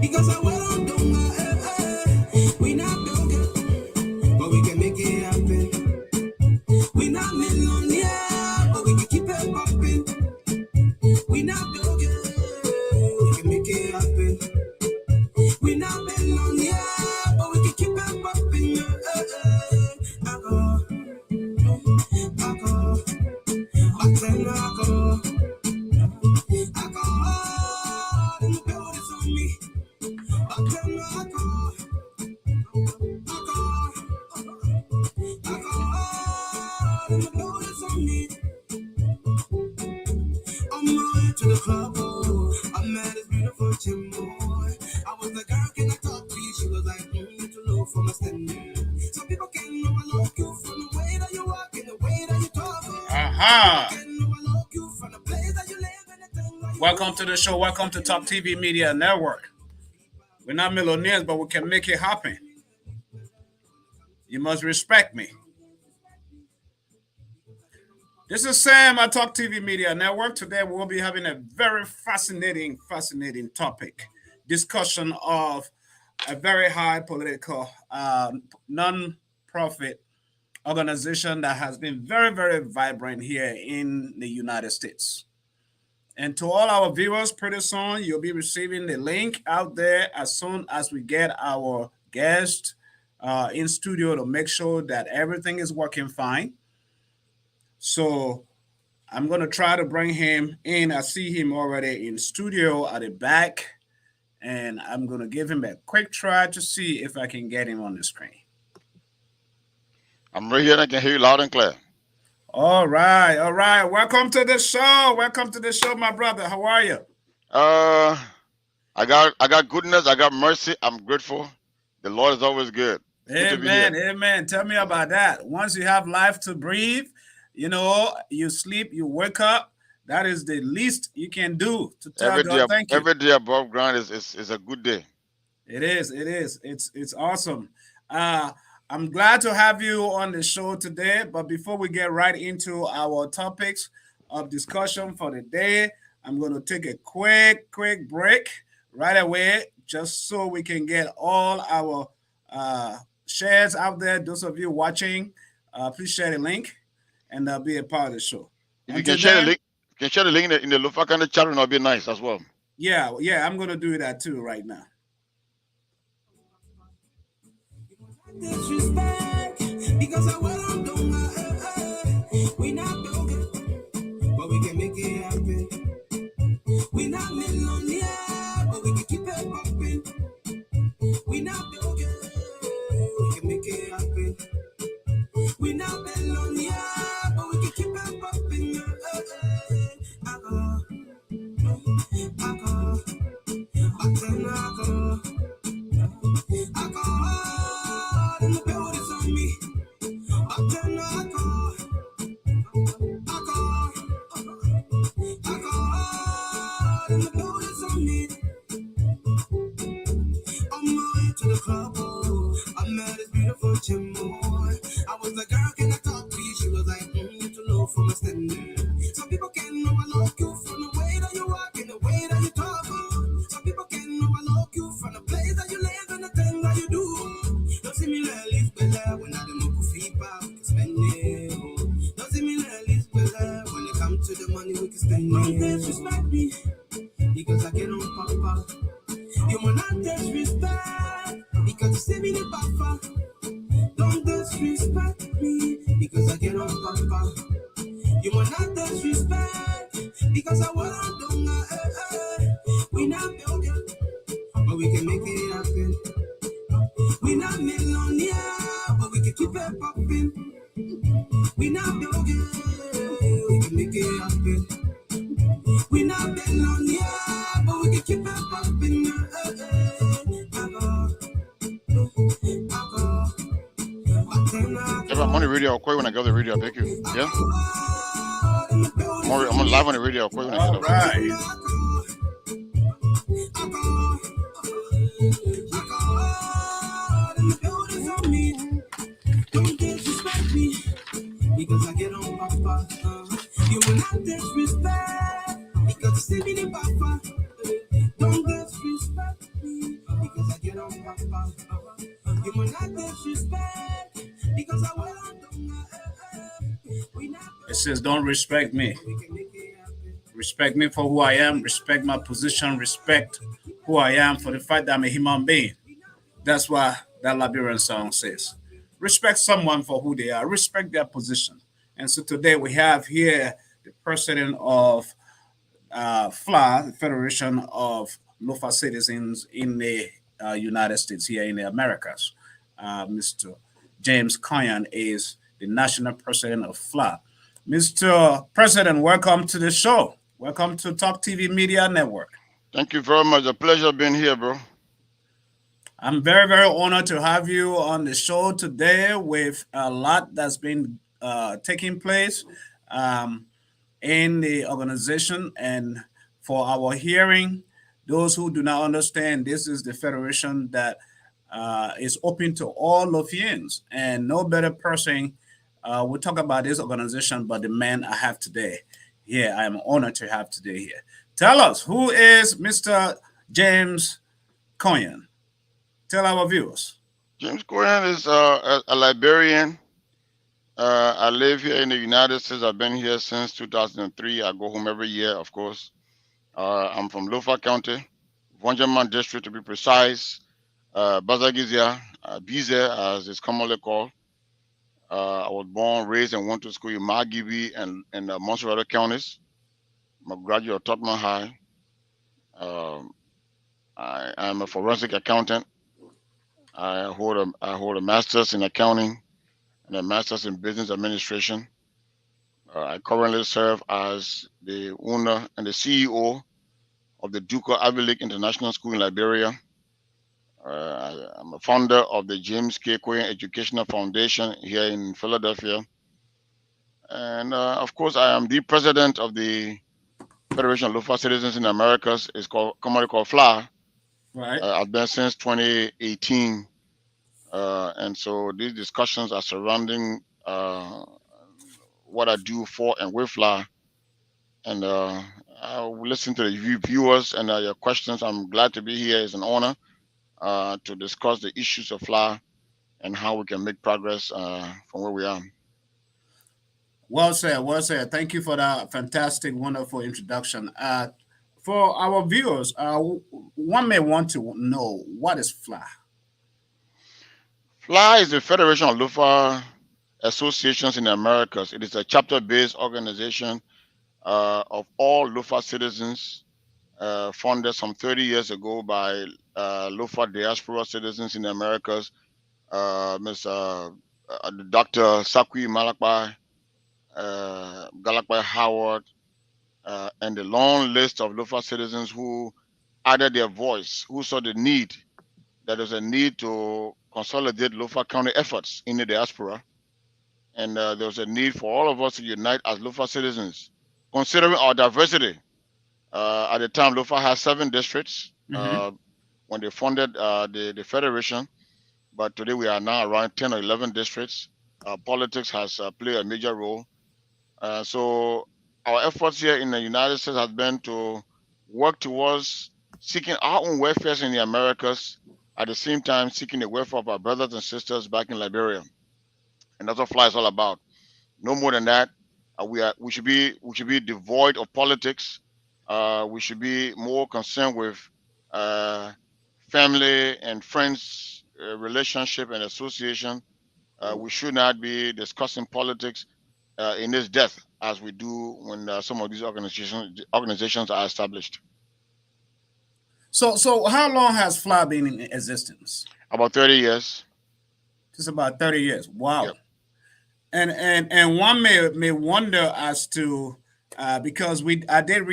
Because I will do my we not broken, but we can make it happen. We not millionaire, but we can keep it popping. We not broken, we can make it happen. We not millionaire, but we can keep it popping. I go, I tell I go, and the build is on me. I tell I go. On my way to the club, I met this beautiful Jim boy. I was like, girl, can I talk to you? She was like, you're too low for my standard. Some people can overlook you from the way that you walk and the way that you talk. Welcome to the show. Welcome to Top TV Media Network. We're not millionaires, but we can make it happen. You must respect me. This is Sam at Top TV Media Network. Today we will be having a very fascinating topic. Discussion of a very high political non-profit organization that has been very, very vibrant here in the United States. And to all our viewers, pretty soon you'll be receiving the link out there as soon as we get our guest in studio to make sure that everything is working fine. So I'm going to try to bring him in. I see him already in studio at the back. And I'm going to give him a quick try to see if I can get him on the screen. I'm right here and I can hear you loud and clear. All right. Welcome to the show, my brother. How are you? I got goodness. I got mercy. I'm grateful. The Lord is always good. Amen. Tell me about that. Once you have life to breathe, you know, you sleep, you wake up. That is the least you can do to tell God thank you. Every day above ground is a good day. It is. It's awesome. I'm glad to have you on the show today. But before we get right into our topics of discussion for the day, I'm going to take a quick break right away, just so we can get all our shares out there. Those of you watching, please share the link and be a part of the show. If you can share the link in the Lofa kind of chat, it'll be nice as well. Yeah, I'm going to do that too right now. Disrespect, because I will do my we not broken, but we can make it happen. We not millionaire, but we can keep it popping. We not broken, we can make it happen. We not millionaire, but we can keep it popping. And the build is on me. And the build is on me. On my way to the club, I met this beautiful Jim boy. I was like, girl, can I talk to you? She was like, you're too low for my standard. Some people can overlook you from the way that you walk and the way that you talk. Some people can overlook you from the place that you live and the things that you do. Don't see me like leave better when I don't know feedback, we can spend it. Don't see me like leave better when it comes to the money, we can spend it. Don't disrespect me because I get on papa. You will not disrespect because you see me the papa. Don't disrespect me because I get on papa. You will not disrespect because I want to do my we not building, but we can make it happen. We not millionaire, but we can keep it popping. We not building, we can make it happen. We not millionaire, but we can keep it popping. If I'm on the radio, I'll call you when I go to the radio. Thank you. Yeah? I'm live on the radio. I'll call you when I get up. Right. Don't disrespect me because I get on papa. You will not disrespect because you see me the papa. You will not disrespect because I will not It says, don't respect me. Respect me for who I am. Respect my position. Respect who I am for the fact that I'm a human being. That's why that Liberian song says. Respect someone for who they are. Respect their position. And so today we have here the president of FLAA, the Federation of Lofa Citizens in the United States, here in the Americas. Mr. James Koiyan is the national president of FLAA. Mr. President, welcome to the show. Welcome to Top TV Media Network. Thank you very much. A pleasure being here, bro. I'm very, very honored to have you on the show today with a lot that's been taking place um, in the organization. And for our hearing, those who do not understand, this is the federation that is open to all Lofians. And no better person will talk about this organization but the man I have today. Yeah, I am honored to have today here. Tell us, who is Mr. James Koiyan? Tell our viewers. James Koiyan is a Liberian. I live here in the United States. I've been here since 2003. I go home every year, of course. I'm from Lofa County, Vonjaman District to be precise. Bazagizia, Bize, as it's commonly called. I was born, raised, and went to school in Magibi and Montserrat counties. I'm a graduate of Tottenham High. Um, I am a forensic accountant. I hold a master's in accounting and a master's in business administration. I currently serve as the owner and the CEO of the Duke Ivy League International School in Liberia. I'm a founder of the James K. Koiyan Educational Foundation here in Philadelphia. And of course, I am the president of the Federation of Lofa Citizens in the Americas. It's commonly called FLAA. Right. I've been since 2018. And so these discussions are surrounding what I do for and with FLAA. And I'll listen to the viewers and your questions. I'm glad to be here. It's an honor to discuss the issues of FLAA and how we can make progress from where we are. Well said. Well said. Thank you for that fantastic, wonderful introduction. For our viewers, one may want to know, what is FLA? FLAA is the Federation of Lofa Associations in the Americas. It is a chapter-based organization of all Lofa citizens, founded some 30 years ago by Lofa diaspora citizens in the Americas, Ms. Dr. Sakwi Malakbai, Galakbai Howard, and the long list of Lofa citizens who added their voice, who saw the need, that there's a need to consolidate Lofa County efforts in the diaspora. And there was a need for all of us to unite as Lofa citizens, considering our diversity. At the time, Lofa has 7 districts when they funded the federation, but today we are now around 10 or 11 districts. Politics has played a major role. So our efforts here in the United States has been to work towards seeking our own welfare in the Americas, at the same time seeking the welfare of our brothers and sisters back in Liberia. And that's what FLAA is all about. No more than that. We should be devoid of politics. We should be more concerned with family and friends relationship and association. We should not be discussing politics in this depth as we do when some of these organizations are established. So how long has FLA been in existence? About 30 years. Just about 30 years. Wow. Yep. And one may wonder as to because I did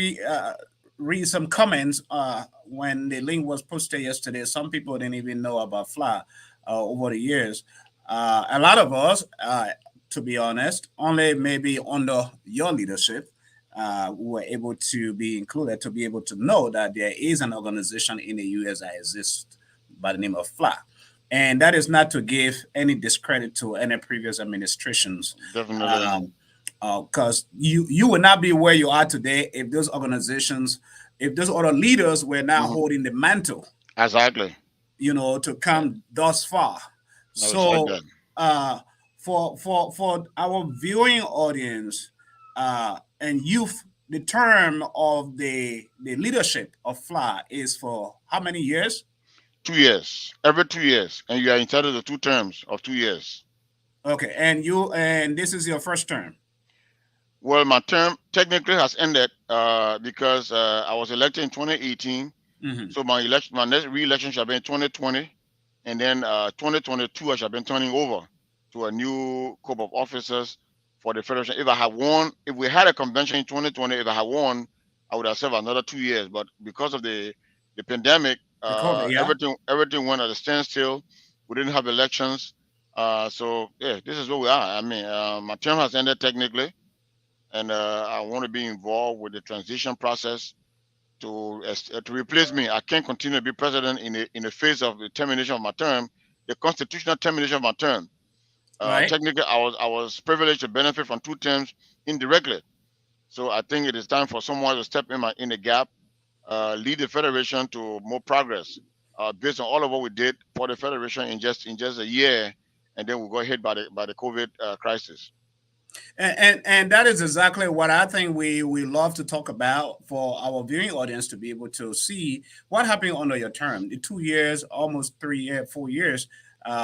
read some comments when the link was posted yesterday. Some people didn't even know about FLA over the years. A lot of us, to be honest, only maybe under your leadership, were able to be included to be able to know that there is an organization in the U.S. that exists by the name of FLA. And that is not to give any discredit to any previous administrations. Definitely. Because you would not be where you are today if those organizations, if those other leaders were not holding the mantle. Exactly. to come thus far. No, it's like So that. uh, for our viewing audience and youth, the term of the leadership of FLA is for how many years? 2 years, every 2 years, and you are entitled to two terms of 2 years. Okay, and this is your first term. Well, my term technically has ended because I was elected in 2018. Hmm. So my next re-election shall be in 2020, and then 2022 I shall be turning over to a new corps of officers for the federation. If I had won, if we had a convention in 2020, if I had won, I would have served another 2 years. But because of the pandemic, The COVID, yeah. everything went at a standstill. We didn't have elections, so yeah, this is where we are. I mean, my term has ended technically, and I want to be involved with the transition process to replace me. I can't continue to be president in the face of the termination of my term, the constitutional termination of my term. Right. Technically, I was privileged to benefit from two terms indirectly. So I think it is time for someone to step in the gap, lead the federation to more progress, based on all of what we did for the federation in just a year, and then we got hit by the COVID crisis. And that is exactly what I think we love to talk about for our viewing audience to be able to see what happened under your term, the 2 years, almost 3 years, 4 years,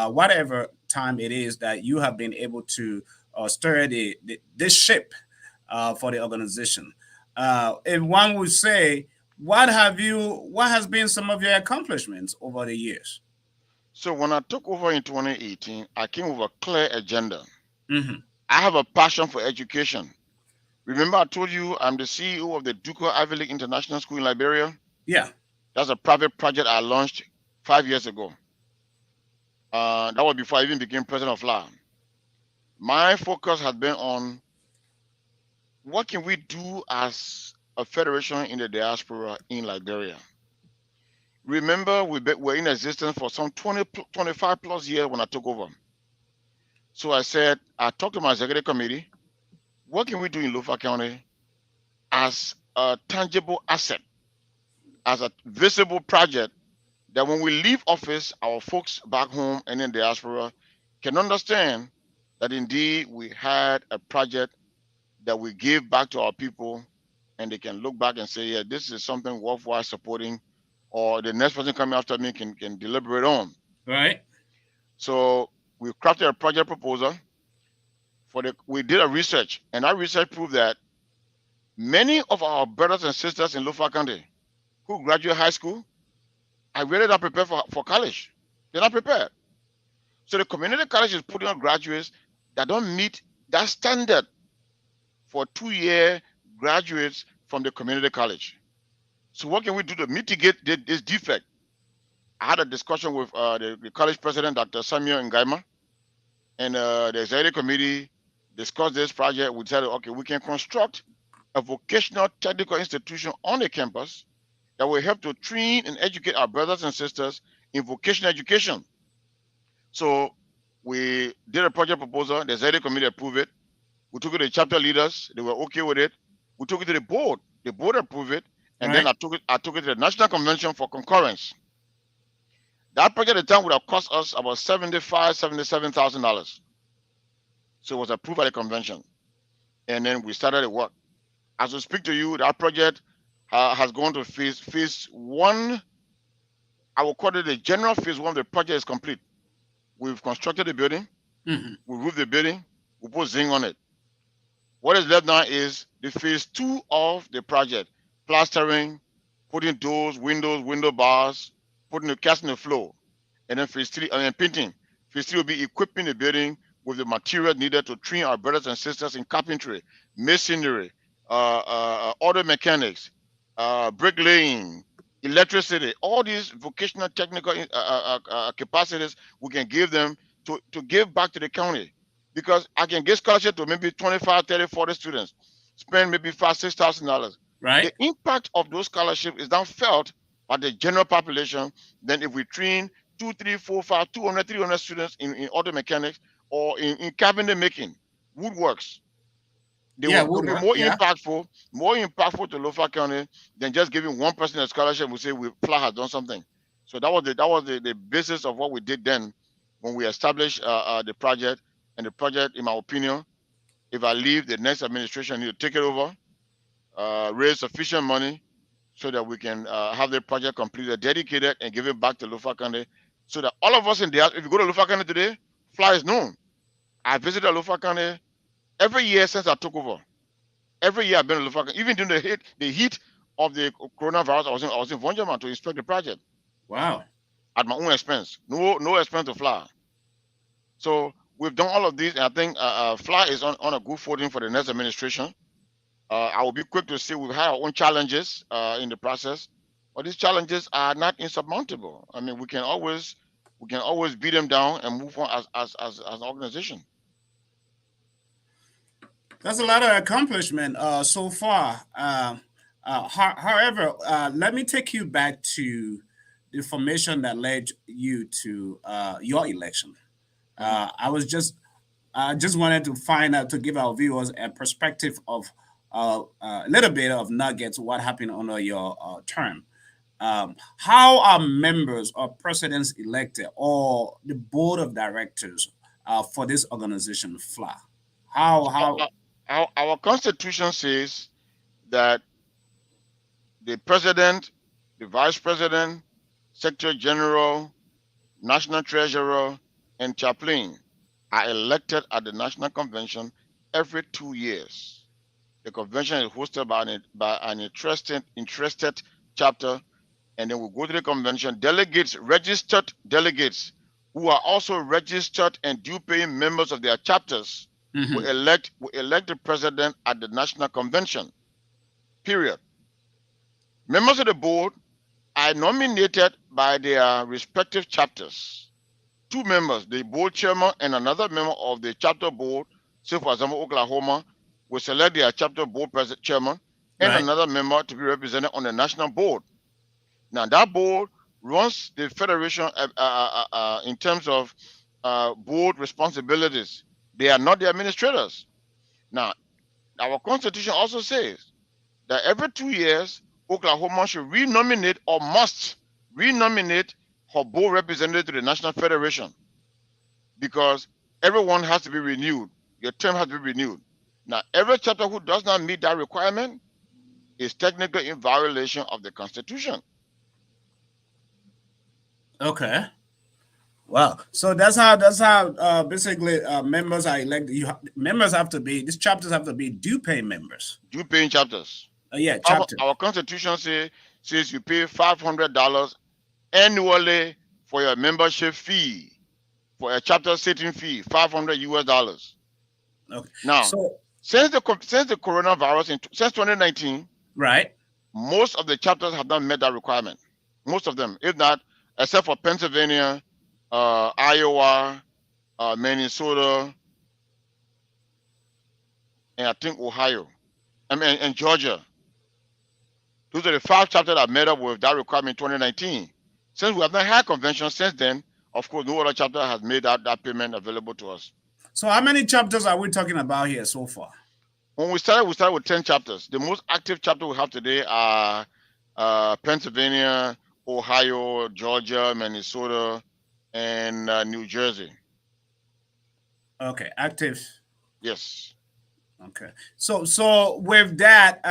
whatever time it is that you have been able to stir this ship for the organization. If one would say, what has been some of your accomplishments over the years? So when I took over in 2018, I came with a clear agenda. Hmm. I have a passion for education. Remember, I told you I'm the CEO of the Duco Ivy League International School in Liberia? Yeah. That's a private project I launched 5 years ago. That was before I even became president of FLA. My focus has been on what can we do as a federation in the diaspora in Liberia. Remember, were in existence for some 25 plus years when I took over. So I talked to my executive committee. What can we do in Lofa County as a tangible asset, as a visible project that when we leave office, our folks back home and in diaspora can understand that indeed we had a project that we give back to our people, and they can look back and say, yeah, this is something worthwhile supporting, or the next person coming after me can deliberate on. Right. So we crafted a project proposal we did a research, and our research proved that many of our brothers and sisters in Lofa County who graduate high school are really not prepared for college. They're not prepared. So the community college is putting on graduates that don't meet that standard for 2 year graduates from the community college. So what can we do to mitigate this defect? I had a discussion with the college president, Dr. Samuel Ngaima, and the executive committee discussed this project. We said, okay, we can construct a vocational technical institution on the campus that will help to train and educate our brothers and sisters in vocational education. So we did a project proposal. The executive committee approved it. We took it to the chapter leaders. They were okay with it. We took it to the board. The board approved it. And then Right. I took it to the national convention for concurrence. That project at the time would have cost us about $77,000. So it was approved by the convention. And then we started the work. As we speak to you, that project has gone to phase one. I will call it the general phase one. The project is complete. We've constructed the building. Hmm. We roofed the building. We put zinc on it. What is left now is the phase two of the project: plastering, putting doors, windows, window bars, putting the casting the floor, and then phase three, and then painting. Phase three will be equipping the building with the material needed to train our brothers and sisters in carpentry, masonry, auto mechanics, bricklaying, electricity. All these vocational technical capacities we can give them to give back to the county, because I can give scholarship to maybe 25, 30, 40 students, spend maybe $5,000, $6,000. The Right. impact of those scholarships is now felt by the general population than if we train 2, 3, 4, 5, 200, 300 students in auto mechanics or in cabinet making, woodworks. They Yeah. will they'll be Woodwork. Yeah. more impactful to Lofa County than just giving one person a scholarship. We say FLA has done something. So the basis of what we did then when we established the project. And the project, in my opinion, if I leave, the next administration need to take it over, raise sufficient money so that we can have the project completed, dedicated, and give it back to Lofa County, so that all of us in there, if you go to Lofa County today, FLAA is known. I visited Lofa County every year since I took over. Every year I've been to Lofa County, even during the heat of the coronavirus. I was in Vonjaman to inspect the project Wow. at my own expense. No expense to FLAA. So we've done all of these, and I think FLAA is on a good footing for the next administration. I will be quick to say we've had our own challenges in the process, but these challenges are not insurmountable. I mean, we can always beat them down and move on as an organization. That's a lot of accomplishment so far. However, let me take you back to the formation that led you to your election. Mhm. I just wanted to find out, to give our viewers a perspective of a little bit of nuggets what happened under your term. How are members or presidents elected, or the board of directors for this organization, FLA? How So how our constitution says that the president, the vice president, secretary general, national treasurer, and chaplain are elected at the national convention every 2 years. The convention is hosted by an interested chapter, and then we go to the convention. Delegates, registered delegates, who are also registered and due-paying members of their chapters, Mhm. will elect the president at the national convention. Period. Members of the board are nominated by their respective chapters. Two members, the board chairman and another member of the chapter board, say for example Oklahoma, will select their chapter board chairman and Right. another member to be represented on the national board. Now that board runs the federation in terms of board responsibilities. They are not the administrators. Now our constitution also says that every 2 years, Oklahoma should renominate or must renominate her board representative to the National Federation, because everyone has to be renewed. Your term has to be renewed. Now, every chapter who does not meet that requirement is technically in violation of the Constitution. Okay. Wow. So that's how basically members are elected. Members have to be, these chapters have to be due pay members. Due paying chapters. Yeah, Our, chapter. our Constitution says you pay $500 annually for your membership fee, for a chapter sitting fee, $500. Okay. Now, So since the coronavirus since 2019, right. most of the chapters have not met that requirement. Most of them, if not, except for Pennsylvania, Iowa, Minnesota, and I think Ohio. I mean, and Georgia. Those are the 5 chapters that met up with that requirement in 2019. Since we have not had convention since then, of course, no other chapter has made that payment available to us. So how many chapters are we talking about here so far? When we started with 10 chapters. The most active chapter we have today are Pennsylvania, Ohio, Georgia, Minnesota, and New Jersey. Okay, active. Yes. Okay. So with that,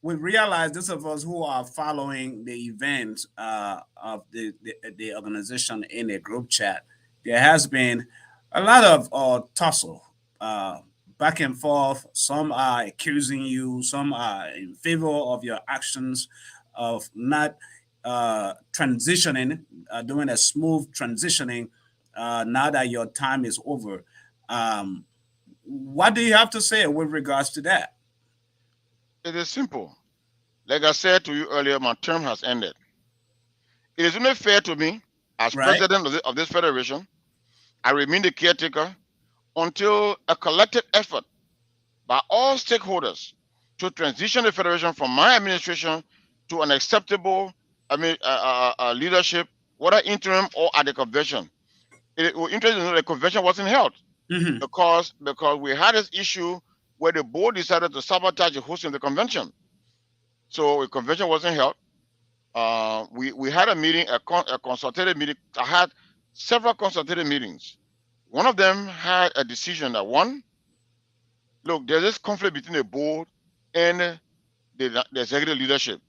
we realize, those of us who are following the events of the organization in a group chat, there has been a lot of tussle, uh, back and forth. Some are accusing you, some are in favor of your actions of not transitioning, doing a smooth transitioning now that your time is over. Um, what do you have to say with regards to that? It is simple. Like I said to you earlier, my term has ended. It is only fair to me, as Right? president of this federation, I remain the caretaker until a collective effort by all stakeholders to transition the federation from my administration to an acceptable, leadership, whether interim or at the convention. It was interesting that the convention wasn't held Hmm. because we had this issue where the board decided to sabotage the hosting of the convention. So the convention wasn't held. We had a meeting, a consultative meeting. I had several consultative meetings. One of them had a decision that one, look, there's this conflict between the board and the executive leadership.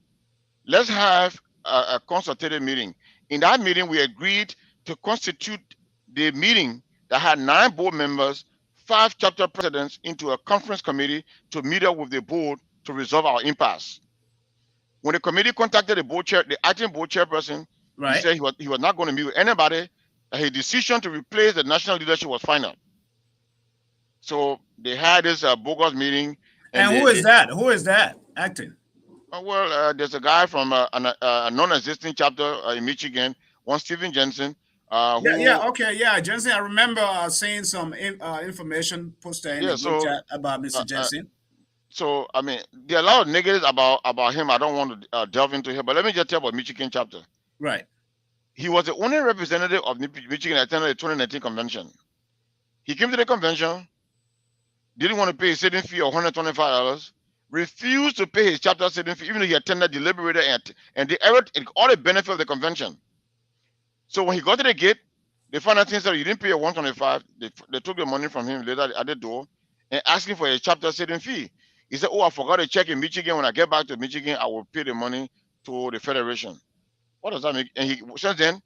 Let's have a consultative meeting. In that meeting, we agreed to constitute the meeting that had 9 board members, 5 chapter presidents into a conference committee to meet up with the board to resolve our impasse. When the committee contacted the board chair, the acting board chairperson, he Right. said he was not going to meet with anybody. His decision to replace the national leadership was final. So they had this bogus meeting, and And who is that? Who is that acting? there's a guy from a non-existing chapter in Michigan, one Stephen Jensen, Yeah, yeah, who okay, yeah, Jensen. I remember seeing some information posted in the yeah. group chat about Uh, Mr. uh, Jensen. so I mean, there are a lot of negatives about him. I don't want to delve into here, but let me just tell about Michigan chapter. Right. He was the only representative of Michigan that attended the 2019 convention. He came to the convention, didn't want to pay his sitting fee of $125, refused to pay his chapter sitting fee, even though he attended, deliberated, and they all the benefit of the convention. So when he got to the gate, the finance said, you didn't pay your 125. They took the money from him later at the door and asking for a chapter sitting fee. He said, oh, I forgot a check in Michigan. When I get back to Michigan, I will pay the money to the federation. What does that make? And he since then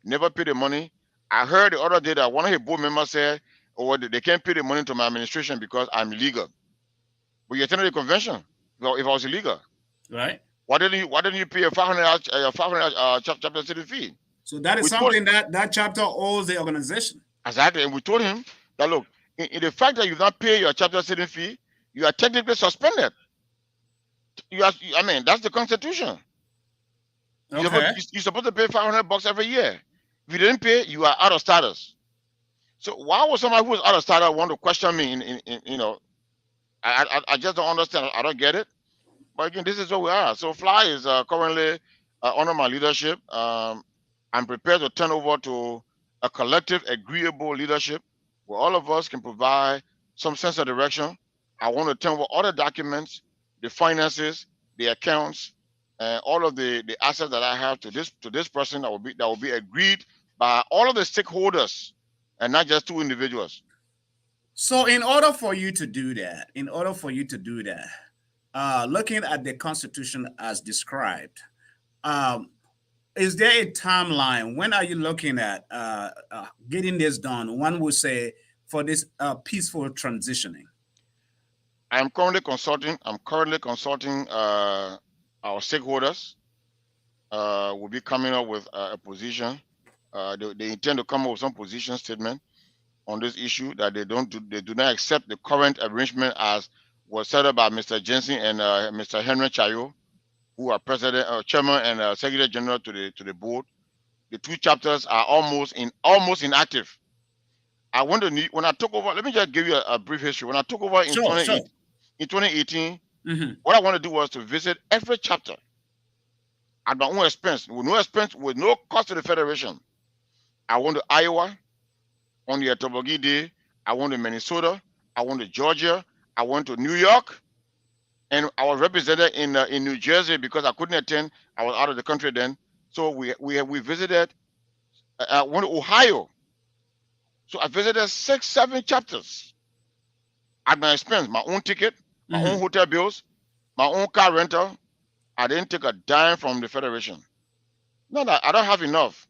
never paid the money. I heard the other day that one of his board members said, oh, they can't pay the money to my administration because I'm illegal. But you attended the convention. Well, if I was illegal, Right. why didn't you pay a 500 chapter sitting fee? So that is We told something that chapter owes the organization. exactly, and we told him that look, in the fact that you not pay your chapter sitting fee, you are technically suspended. I mean, that's the Constitution. Okay. You're supposed to pay $500 every year. If you didn't pay, you are out of status. So why would somebody who is out of status want to question me? I just don't understand. I don't get it. But again, this is where we are. So FLAA is currently under my leadership. I'm prepared to turn over to a collective, agreeable leadership where all of us can provide some sense of direction. I want to turn over all the documents, the finances, the accounts, and all of the assets that I have to this person that will be agreed by all of the stakeholders and not just 2 individuals. So in order for you to do that, looking at the Constitution as described, um, is there a timeline? When are you looking at getting this done? One would say for this peaceful transitioning. I'm currently consulting. Our stakeholders. Will be coming up with a position. They intend to come up with some position statement on this issue that they do not accept the current arrangement as was set up by Mr. Jensen and Mr. Henry Chayo, who are chairman and secretary general to the board. The 2 chapters are almost inactive. When I took over. Let me just give you a brief history. When I took over in Sure, sure. 2018, Mm-hmm. what I want to do was to visit every chapter at my own expense, with no cost to the federation. I went to Iowa on the Tobogi Day. I went to Minnesota. I went to Georgia. I went to New York, and I was represented in New Jersey because I couldn't attend. I was out of the country then. So we visited. I went to Ohio. So I visited 6, 7 chapters at my expense, my own ticket, my own hotel bills, my own car rental. I didn't take a dime from the federation. No, I don't have enough.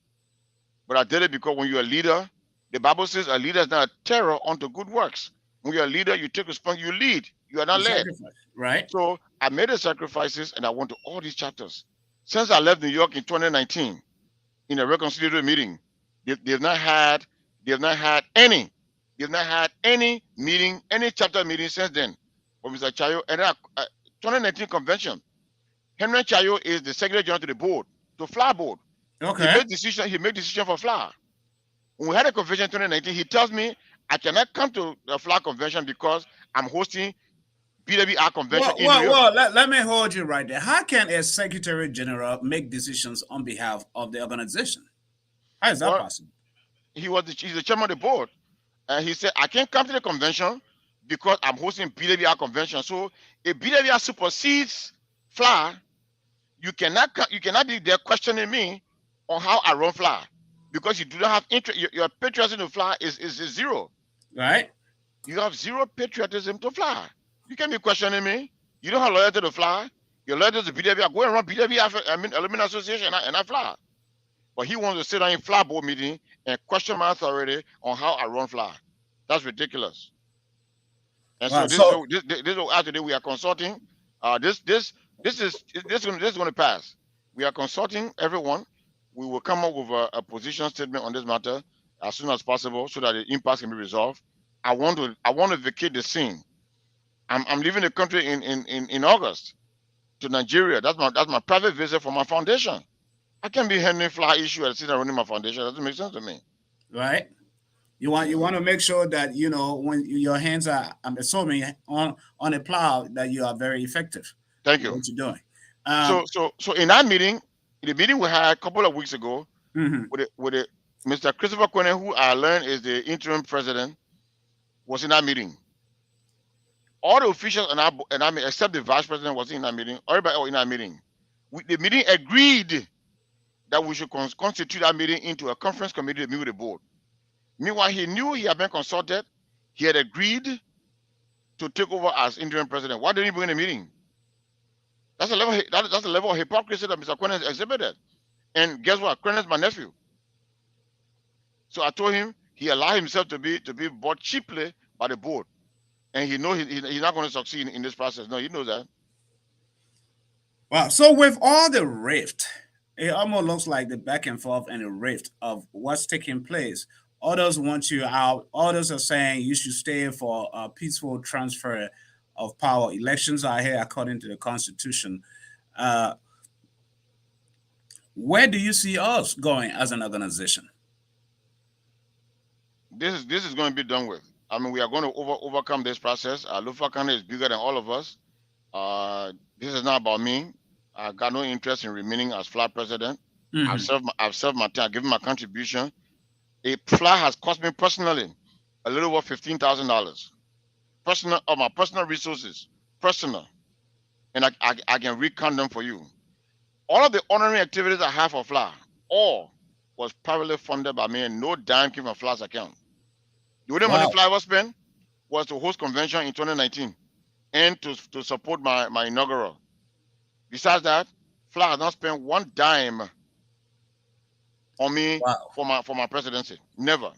But I did it because when you're a leader, the Bible says a leader is not a terror unto good works. When you're a leader, you take responsibility, you lead. You are not led. Right. So I made the sacrifices and I went to all these chapters. Since I left New York in 2019, in a reconciliatory meeting, they've not had any meeting, any chapter meeting since then. For Mr. Chayo, and 2019 convention, Henry Chayo is the secretary general to the board, to FLAA board. Okay. He made decision for FLAA. When we had a convention in 2019, he tells me I cannot come to the FLAA convention because I'm hosting BWR convention in New York. Well, let me hold you right there. How can a secretary general make decisions on behalf of the organization? How is that possible? He's the chairman of the board, and he said I can't come to the convention because I'm hosting BWR convention. So if BWR supersedes FLAA, You cannot be there questioning me on how I run FLA because you do not have interest. Your patriotism to FLA is zero. Right? You have zero patriotism to FLA. You can't be questioning me. You don't have loyalty to FLA. Your loyalty to BWI. I go and run BWI, Alumni Association, and I FLA. But he wants to sit down in FLA board meeting and question my authority on how I run FLA. That's ridiculous. And so Wow. this So, after today we are consulting. This is going to pass. We are consulting everyone. We will come up with a position statement on this matter as soon as possible so that the impasse can be resolved. I want to vacate the scene. I'm leaving the country in August to Nigeria. That's my private visit for my foundation. I can't be handling fly issue at the sitting running my foundation. That doesn't make sense to me. right? You want to make sure that when your hands are, I'm assuming, on a plow, that you are very effective Thank in you. what you're doing. So Um, so in that meeting, in the meeting we had a couple of weeks ago mhm. with Mr. Christopher Koiyan, who I learned is the interim president, was in that meeting. All the officials except the vice president was in that meeting. Everybody was in that meeting. The meeting agreed that we should constitute that meeting into a conference committee to meet with the board. Meanwhile, he knew he had been consulted. He had agreed to take over as interim president. Why didn't he bring the meeting? That's a level of hypocrisy that Mr. Koiyan has exhibited. And guess what? Koiyan is my nephew. So I told him he allowed himself to be bought cheaply by the board, and he knows he's not going to succeed in this process. No, he knows that. Wow. So with all the rift, it almost looks like the back and forth and the rift of what's taking place. Others want you out. Others are saying you should stay for a peaceful transfer of power. Elections are here according to the Constitution. Uh, where do you see us going as an organization? This is going to be done with. I mean, we are going to overcome this process. Lofa County is bigger than all of us. Uh, this is not about me. I got no interest in remaining as FLA president. Mhm. I've served my time, I've given my contribution. A FLA has cost me personally a little over $15,000. Personal of my personal resources, personal, and I can recount them for you. All of the honoring activities I have for FLA, all was privately funded by me, and no dime came from FLA's account. The only money Wow. FLA was spent was to host convention in 2019 and to support my inaugural. Besides that, FLA has not spent one dime on me Wow. for my presidency. Never.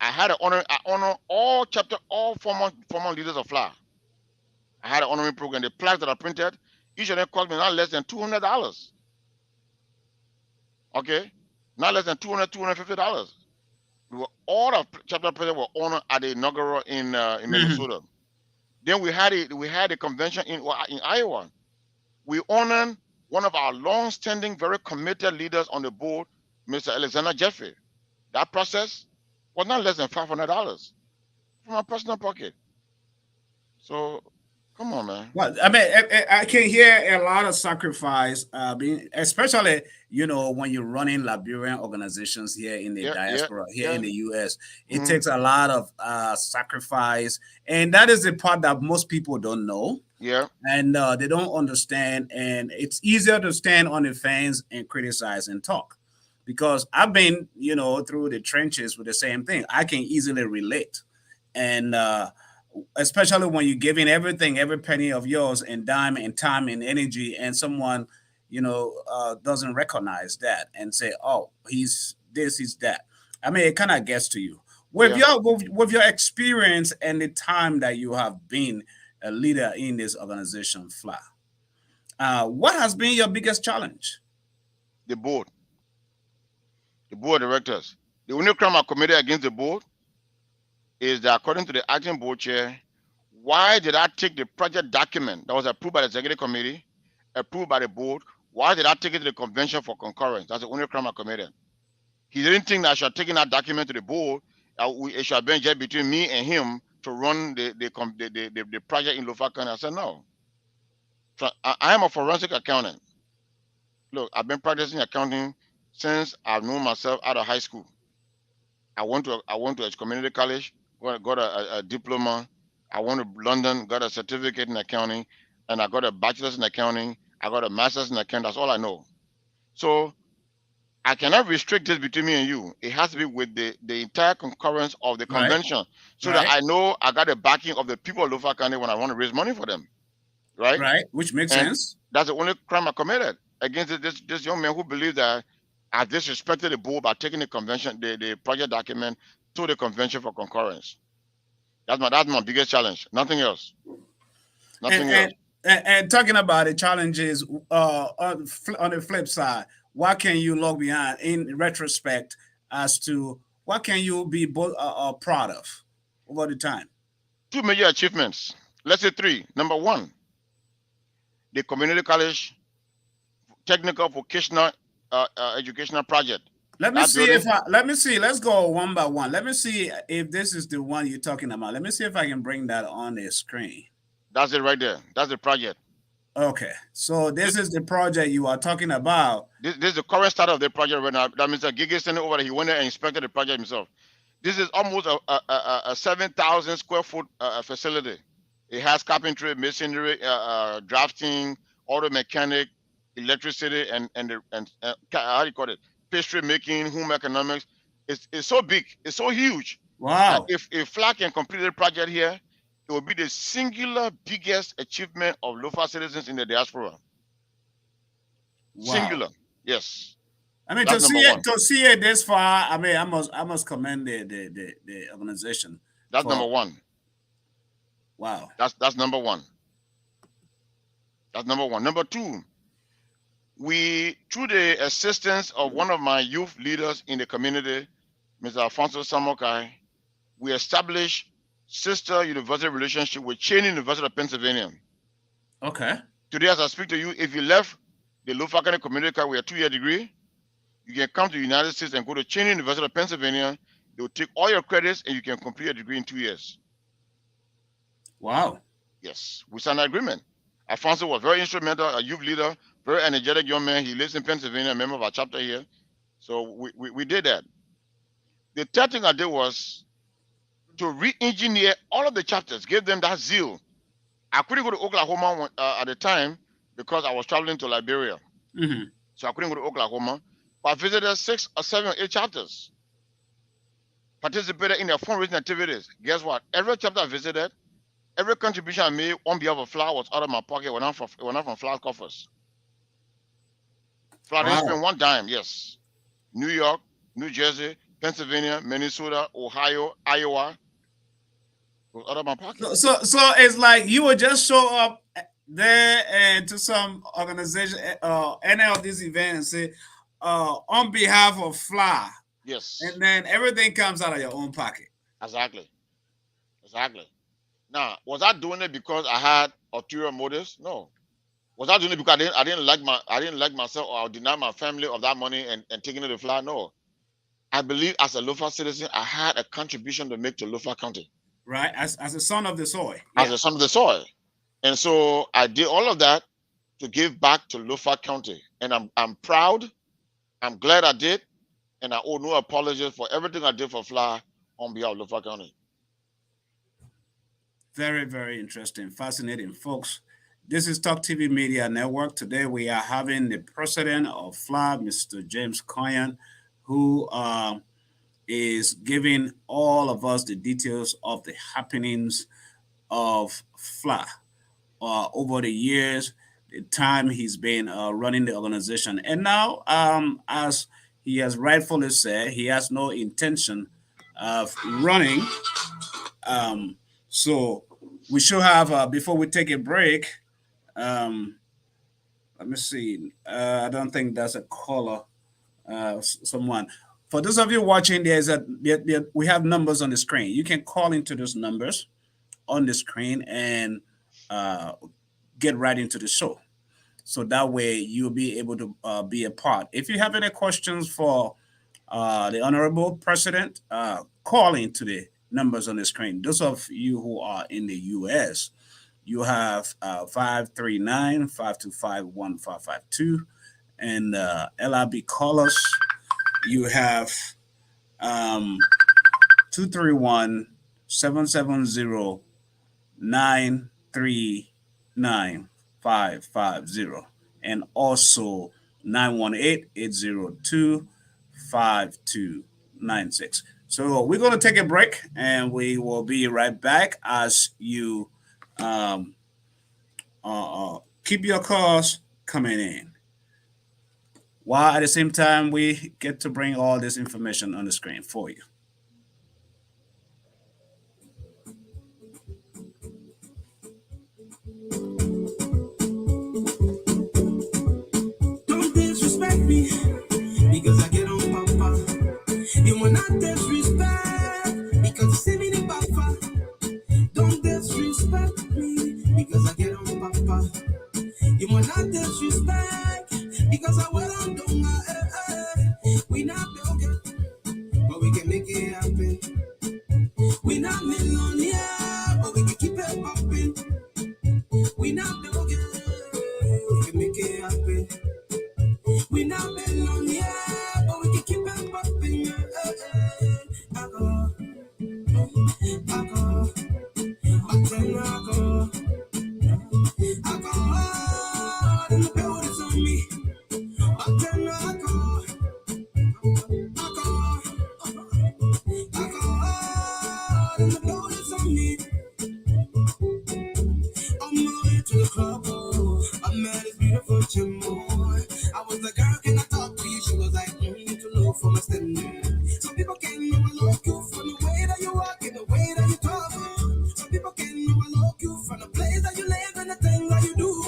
I honor all former leaders of FLA. I had an honoring program. The plaques that are printed, each of them cost me not less than $200. Okay, not less than $250. All the chapter presidents were honored at the inaugural in Mhm. Minnesota. Then we had a convention in Iowa. We honored one of our long-standing, very committed leaders on the board, Mr. Alexander Jeffrey. That process was not less than $500 from my personal pocket. So come on, man. Well, I mean, I can hear a lot of sacrifice, being, especially when you're running Liberian organizations here in the Yeah, yeah, diaspora, here in yeah. the U.S. It Hmm. takes a lot of sacrifice, and that is the part that most people don't know, Yeah, and they don't understand. And it's easier to stand on the fence and criticize and talk, because I've been, through the trenches with the same thing. I can easily relate, and especially when you're giving everything, every penny of yours, and dime and time and energy, and someone doesn't recognize that and say, oh, he's this, he's that. I mean, it kind of gets to you with yeah. your experience and the time that you have been a leader in this organization, FLA. What has been your biggest challenge? The board, the board of directors. The only crime I committed against the board is that according to the acting board chair, why did I take the project document that was approved by the executive committee, approved by the board? Why did I take it to the convention for concurrence? That's the only crime I committed. He didn't think that I should have taken that document to the board. It should have been just between me and him to run the project in Lofa County. I said no. So I am a forensic accountant. Look, I've been practicing accounting since I've known myself out of high school. I went to a community college, got a diploma. I went to London, got a certificate in accounting, and I got a bachelor's in accounting. I got a master's in accounting. That's all I know. So I cannot restrict this between me and you. It has to be with the entire concurrence of the Right. convention, so that Right. I know I got the backing of the people of Lofa County when I want to raise money for them, right? Right. Which makes And sense. that's the only crime I committed against this young man who believed that I disrespected the board by taking the convention, the project document to the convention for concurrence. That's my biggest challenge. Nothing else. And Nothing else. and and talking about the challenges, on the flip side, what can you look behind in retrospect as to what can you be proud of over the time? Two major achievements. Let's say three. Number one, the community college technical vocational educational project. Let me That see if building, I let me see. Let's go one by one. Let me see if this is the one you're talking about. Let me see if I can bring that on the screen. that's it right there. That's the project. Okay, so This, this is the project you are talking about. this is the current start of the project right now. That means that Gigi sent it over there. He went there and inspected the project himself. This is almost a 7,000 square foot facility. It has carpentry, masonry, drafting, auto mechanic, electricity, and how do you call it? Pastry making, home economics. It's so big. It's so huge that Wow, if FLAA can complete the project here, it will be the singular biggest achievement of Lofa citizens in the diaspora. wow. Singular. Yes. I mean, That's number one. to see it this far, I mean, I must commend the organization That's number for one. wow. That's number one. That's number one. Number two, we, through the assistance of one of my youth leaders in the community, Mr. Alfonso Samokai, we established sister university relationship with Cheney University of Pennsylvania. Okay. Today, as I speak to you, if you left the Lofa County Community College with a 2-year degree, you can come to the United States and go to Cheney University of Pennsylvania. They will take all your credits and you can complete a degree in 2 years. Wow. Yes, we signed an agreement. Alfonso was very instrumental, a youth leader, very energetic young man. He lives in Pennsylvania, a member of our chapter here. So we did that. The third thing I did was to re-engineer all of the chapters, give them that zeal. I couldn't go to Oklahoma at the time because I was traveling to Liberia. Mm-hmm. So I couldn't go to Oklahoma. But I visited 6 or 7 or 8 chapters, participated in their fundraising activities. Guess what? Every chapter I visited, every contribution I made on behalf of FLAA was out of my pocket when I'm from FLAA coffers. FLAA didn't Wow. spend one dime, yes. New York, New Jersey, Pennsylvania, Minnesota, Ohio, Iowa, it was out of my pocket. So it's like you would just show up there and to some organization, any of these events, and say, on behalf of FLA, Yes, and then everything comes out of your own pocket. exactly. Exactly. Now, was I doing it because I had ulterior motives? No. Was I doing it because I didn't like myself or I deny my family of that money and taking it to FLA? No. I believe as a Lofa citizen, I had a contribution to make to Lofa County Right, as a son of the soil. as Yeah. a son of the soil. And so I did all of that to give back to Lofa County. And I'm proud. I'm glad I did. And I owe no apologies for everything I did for FLA on behalf of Lofa County. Very, very interesting, fascinating, folks. This is Talk TV Media Network. Today we are having the president of FLA, Mr. James Koiyan, who is giving all of us the details of the happenings of FLA over the years, the time he's been running the organization. And now, as he has rightfully said, he has no intention of running. Um, so we should have, before we take a break, um, let me see. I don't think that's a caller. Someone. For those of you watching, we have numbers on the screen. You can call into those numbers on the screen and uh, get right into the show. So that way you'll be able to be a part. If you have any questions for the honorable president, call into the numbers on the screen. Those of you who are in the U.S., you have 539-525-1552. And LIB callers, you have um, 231-770-939-550. and also 918-802-5296. So we're going to take a break and we will be right back as you um, keep your calls coming in. While at the same time, we get to bring all this information on the screen for you. Don't disrespect me because I get on papa. You will not disrespect because you see me in papa. Don't disrespect me because I get on papa. You will not disrespect because I will on do my We not broken, but we can make it happen. We not millionaire, but we can keep it popping. We not broken, we can make it happen. We not millionaire, but we can keep it popping. I go, I go, but then I go, and the build is on me. But then I go, and the build is on me. On my way to the club, oh, I met this beautiful boy. I was like, girl, can I talk to you? She was like, you too low for my standard. Some people can overlook you from the way that you walk and the way that you talk. Some people can overlook you from the place that you live and the things that you do.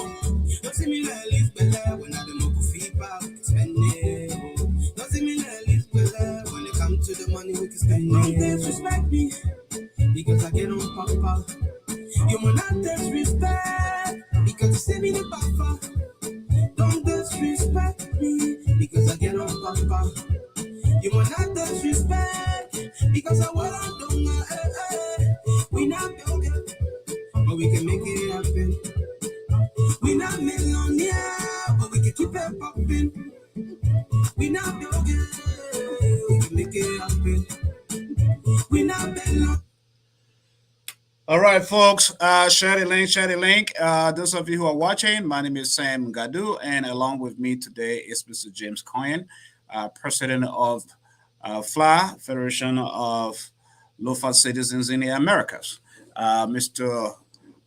Don't see me like this, Bella, when I don't know feedback, we can spend it. Don't see me like this, Bella, when it comes to the money, we can spend it. Don't disrespect me because I get on papa. You will not disrespect because you see me the papa. Don't disrespect me because I get on papa. You will not disrespect because I will on do my We not broken, but we can make it happen. We not millionaire, but we can keep it popping. We not broken, we can make it happen. We not millionaire. All right, folks, share the link, share the link. Those of you who are watching, my name is Sam Ngardu, and along with me today is Mr. James Koiyan, president of FLAA, Federation of Lofa Citizens in the Americas. Mr.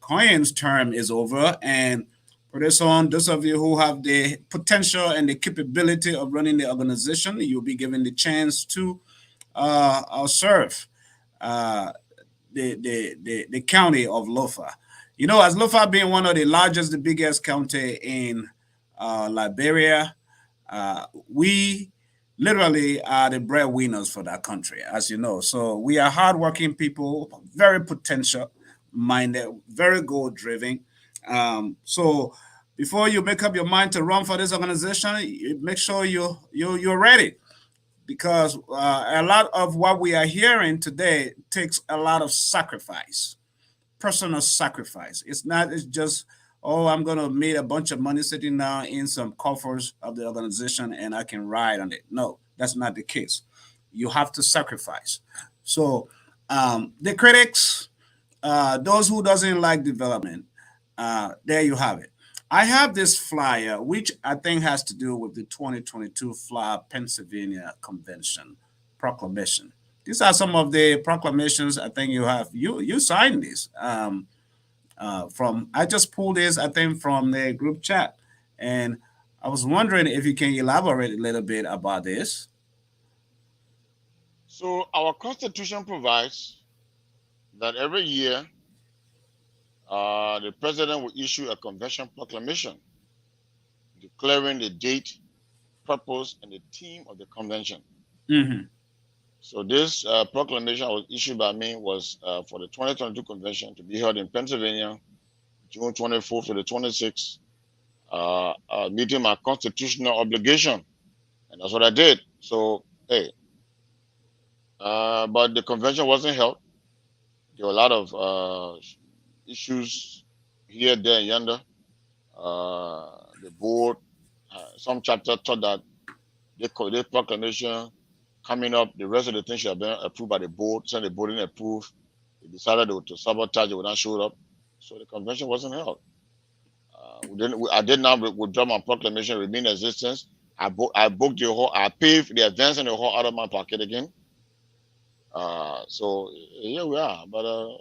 Koiyan's term is over, and for this on, those of you who have the potential and the capability of running the organization, you'll be given the chance to serve. The county of Lofa. You know, as Lofa being one of the largest, the biggest county in Liberia, we literally are the breadwinners for that country, as you know. So we are hardworking people, very potential minded, very goal driven. So before you make up your mind to run for this organization, make sure you're ready, because a lot of what we are hearing today takes a lot of sacrifice, personal sacrifice. It's just, oh, I'm going to make a bunch of money sitting down in some coffers of the organization and I can ride on it. No, that's not the case. You have to sacrifice. So the critics, those who doesn't like development, there you have it. I have this flyer, which I think has to do with the 2022 FLAA Pennsylvania Convention proclamation. These are some of the proclamations I think you have. You signed these from. I just pulled this, I think, from the group chat, and I was wondering if you can elaborate a little bit about this. So our constitution provides that every year the president will issue a convention proclamation declaring the date, purpose, and the theme of the convention. Mm-hmm. So this proclamation was issued by me was for the 2022 convention to be held in Pennsylvania, June 24th to the 26th, meeting my constitutional obligation, and that's what I did. So hey, but the convention wasn't held. There were a lot of issues here, there, and yonder. The board, some chapter thought that the proclamation coming up, the rest of the things should have been approved by the board. Since the board didn't approve, they decided to sabotage it when I showed up. So the convention wasn't held. I did not withdraw my proclamation, remain in existence. I booked the whole, I paid the advance and the whole out of my pocket again. So here we are. But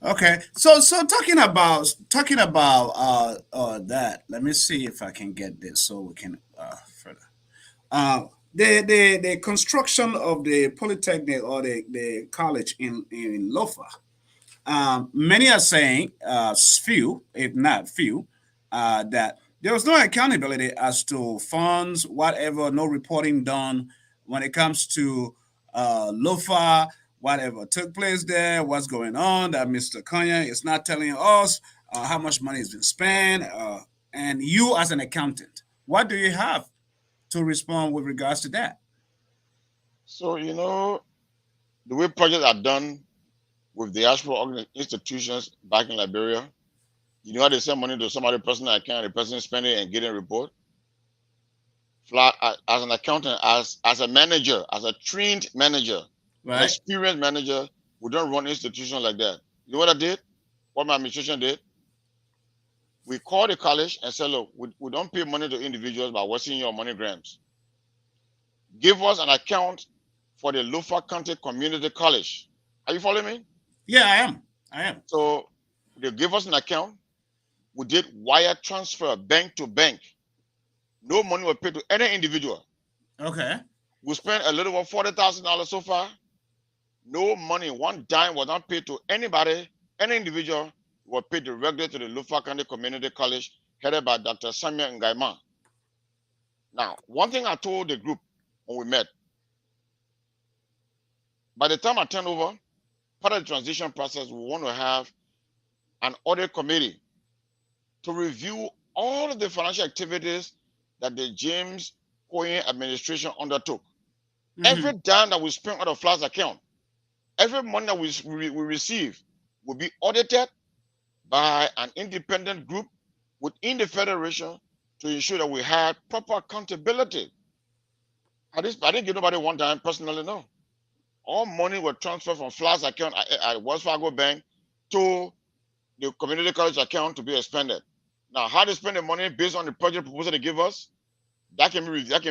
Okay. So talking about that. Let me see if I can get this so we can further. The construction of the polytechnic or the college in Lofa. Many are saying, few, if not few, that there was no accountability as to funds, whatever, no reporting done when it comes to Lofa, whatever took place there, what's going on, that Mr. Koiyan is not telling us how much money has been spent. And you, as an accountant, what do you have to respond with regards to that? so the way projects are done with the actual institutions back in Liberia, you know how they send money to somebody personal account, the person spend it and get a report. Flat as an accountant, as a manager, as a trained manager, an Right? experienced manager, we don't run institutions like that. You know what I did? What my administration did? We called the college and said, look, we don't pay money to individuals by wasting your money grams. Give us an account for the Lofa County Community College. Are you following me? Yeah, I am. I am. So they give us an account. We did wire transfer bank to bank. No money was paid to any individual. Okay. We spent a little over $40,000 so far. No money, one dime was not paid to anybody, any individual. Was paid directly to the Lofa County Community College, headed by Dr. Sam Ngardu. Now, one thing I told the group when we met, by the time I turn over, part of the transition process, we want to have an audit committee to review all of the financial activities that the James Koiyan administration undertook. Every dime that we spent on the FLAA's account, every money that we receive will be audited by an independent group within the federation to ensure that we had proper accountability. I didn't give nobody one time personally, no. All money was transferred from FLAA's account at Wells Fargo Bank to the community college account to be expended. Now, how they spend the money based on the project proposal they give us, that can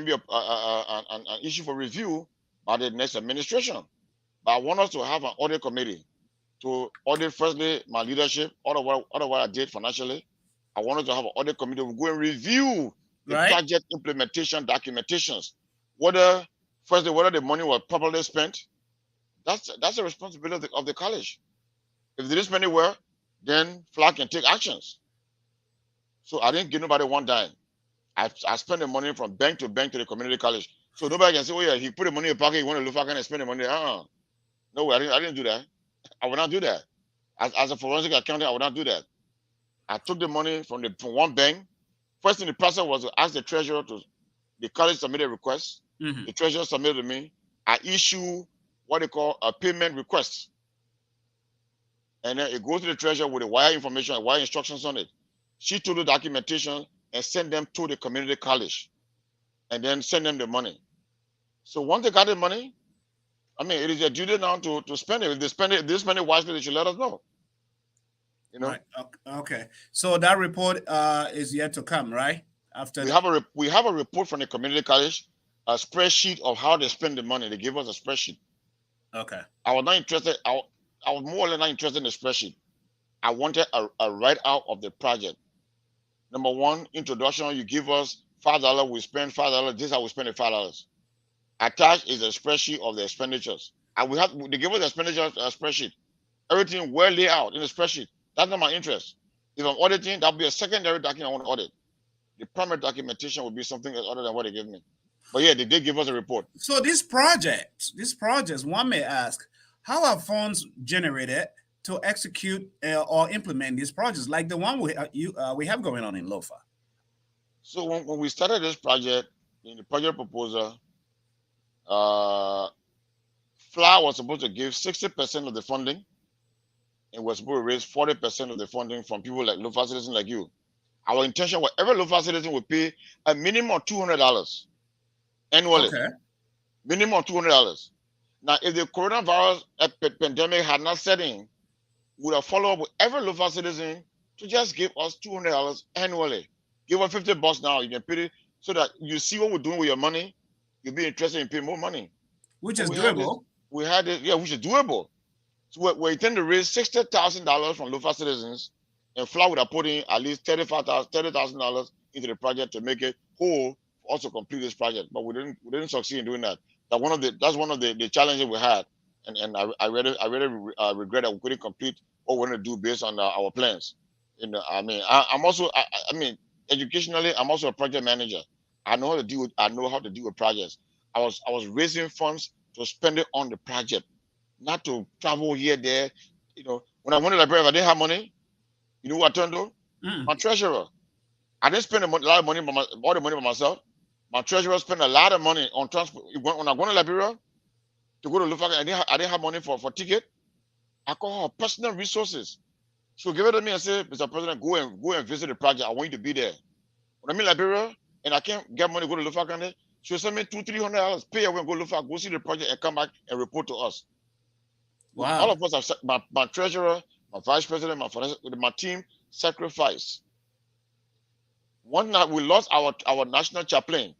be an issue for review by the next administration. But I want us to have an audit committee to audit, firstly, my leadership, all of what I did financially. I wanted to have an audit committee to go and review the project implementation documentations, whether the money was properly spent. That's a responsibility of the college. If they didn't spend it well, then FLAA can take actions. So I didn't give nobody one dime. I spent the money from bank to the community college. So nobody can say, oh yeah, he put the money in your pocket, he wanted to look and spend the money. No, I didn't do that. I would not do that. As a forensic accountant, I would not do that. I took the money from one bank. First in the process was to ask the treasurer the college submitted a request. The treasurer submitted to me. I issue what they call a payment request. And then it goes to the treasurer with the wire information, wire instructions on it. She took the documentation and sent them to the community college and then send them the money. So once they got the money, I mean, it is their duty now to spend it. If they spend it wisely, they should let us know. Right. Okay. So that report is yet to come, right? After we have a report from the community college, a spreadsheet of how they spend the money. They gave us a spreadsheet. Okay. I was not interested. I was more or less not interested in the spreadsheet. I wanted a write-out of the project. Number one, introduction. You give us $5. We spend $5. This is how we spend the $5. Attached is a spreadsheet of the expenditures. They give us the expenditure spreadsheet. Everything well laid out in the spreadsheet. That's not my interest. If I'm auditing, that'll be a secondary document I want to audit. The primary documentation will be something else other than what they give me. But yeah, they did give us a report. So these projects, one may ask, how are funds generated to execute or implement these projects, like the one we have going on in Lofa? So when we started this project, in the project proposal, FLAA was supposed to give 60% of the funding, and was supposed to raise 40% of the funding from people like Lofa citizens like you. Our intention was every Lofa citizen would pay a minimum of $200 annually. Okay. Minimum of $200. Now, if the coronavirus pandemic had not set in, we would have followed up with every Lofa citizen to just give us $200 annually. Give us $50 now. You can pay it so that you see what we're doing with your money. You'll be interested in paying more money. which But is doable. yeah, which is doable. So we intend to raise $60,000 from Lofa citizens, and FLAA would have put in at least $30,000 into the project to make it whole for us to complete this project. But we didn't succeed in doing that. That's one of the challenges we had, and I really regret that we couldn't complete what we're going to do based on our plans. I mean, I'm also I mean, educationally, I'm also a project manager. I know how to deal with projects. I was raising funds to spend it on the project, not to travel here, there. When I went to Liberia, I didn't have money. You know what I turned to? Mm. My treasurer. I didn't spend a lot of money all the money by myself. My treasurer spent a lot of money on transport. When I went to Liberia to go to Lofa, I didn't have money for ticket. I call her personal resources. She'll give it to me and say, Mr. President, go and visit the project. I want you to be there. When I'm in Liberia and I can't get money to go to Lofa County, she'll send me $200-300, pay away and go to Lofa, go see the project and come back and report to us. All Wow. of us have my treasurer, my vice president, my team sacrifice. One night we lost our national chaplain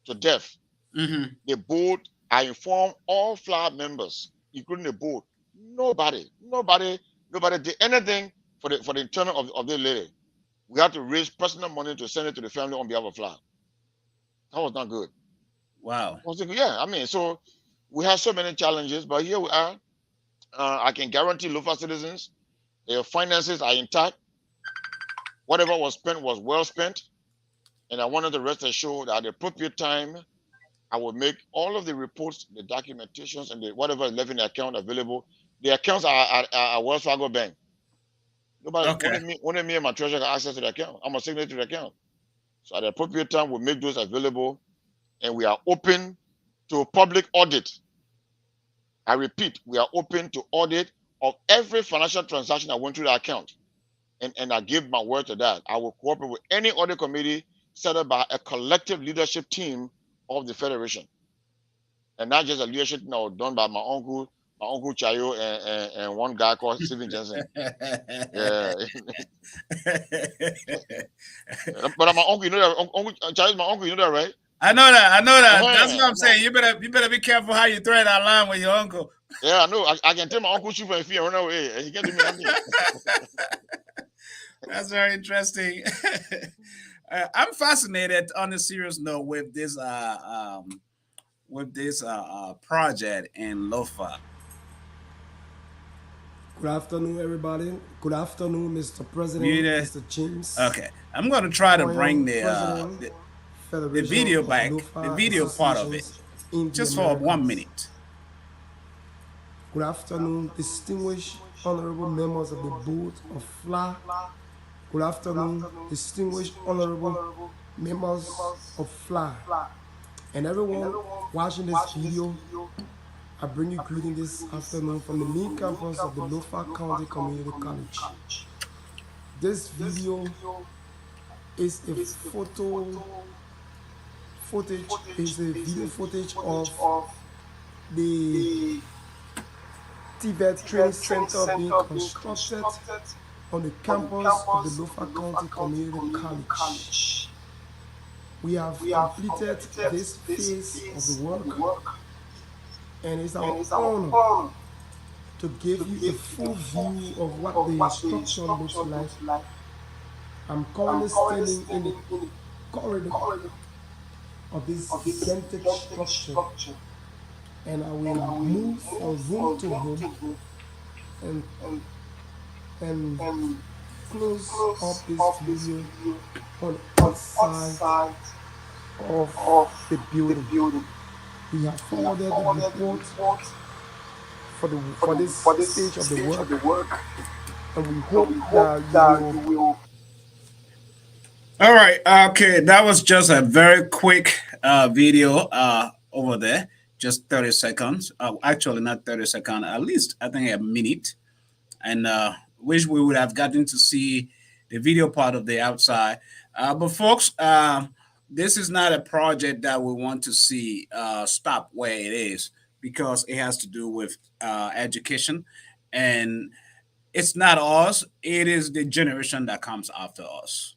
to death. Mm-hmm. The board, I informed all FLAA members, including the board. Nobody did anything for the internal of the lady. We had to raise personal money to send it to the family on behalf of FLAA. That was not good. Wow. I was thinking, yeah, I mean, so we have so many challenges, but here we are. I can guarantee Lofa citizens their finances are intact. Whatever was spent was well spent. And I wanted to rest assured that at the appropriate time, I will make all of the reports, the documentations, and whatever is left in the account available. The accounts are at Wells Fargo Bank. Nobody, Okay. only me and my treasurer got access to the account. I'm a signatory to the account. So at the appropriate time, we'll make those available, and we are open to public audit. I repeat, we are open to audit of every financial transaction that went through the account. And I give my word to that. I will cooperate with any audit committee set up by a collective leadership team of the Federation. And not just a leadership team that was done by my uncle Chayo, and one guy called Stephen Jensen. Yeah. But my uncle, you know that Uncle Chayo is my uncle, you know that, right? I know that. I know that. That's what Uh-huh. I'm saying. You better be careful how you thread that line with your uncle. Yeah, I know. I can tell my uncle shoot for a fee and run away. And he can't do me nothing. That's very interesting. I'm fascinated on a serious note with this project in Lofa. Good afternoon, everybody. Good afternoon, Mr. President, Mute. Mr. James. Okay, I'm gonna try to bring Koiyan, President, the Federation video of back, the Lofa video part of it, Associations in the just for 1 Americas. minute. Good afternoon, distinguished honorable members of the board of FLA. Good afternoon, distinguished honorable members of FLA. And everyone watching this video, I bring you greeting this afternoon from the main campus of the Lofa County Community College. This video is a video footage of the Tibet Training Center being constructed on the campus of the Lofa County Community College. We have completed this phase of the work, and it's our honor to give you a full view of what the structure looks like. I'm currently standing in the corridor of this gigantic structure, and I will move from room to room and close up this video on the outside of the building. We have forwarded the report for this stage of the work, and we hope that you will. All right. Okay, that was just a very quick video over there, just 30 seconds. Actually, not 30 seconds. At least I think a minute. And wish we would have gotten to see the video part of the outside. But folks, this is not a project that we want to see stop where it is, because it has to do with education, and It's not us, it is the generation that comes after us.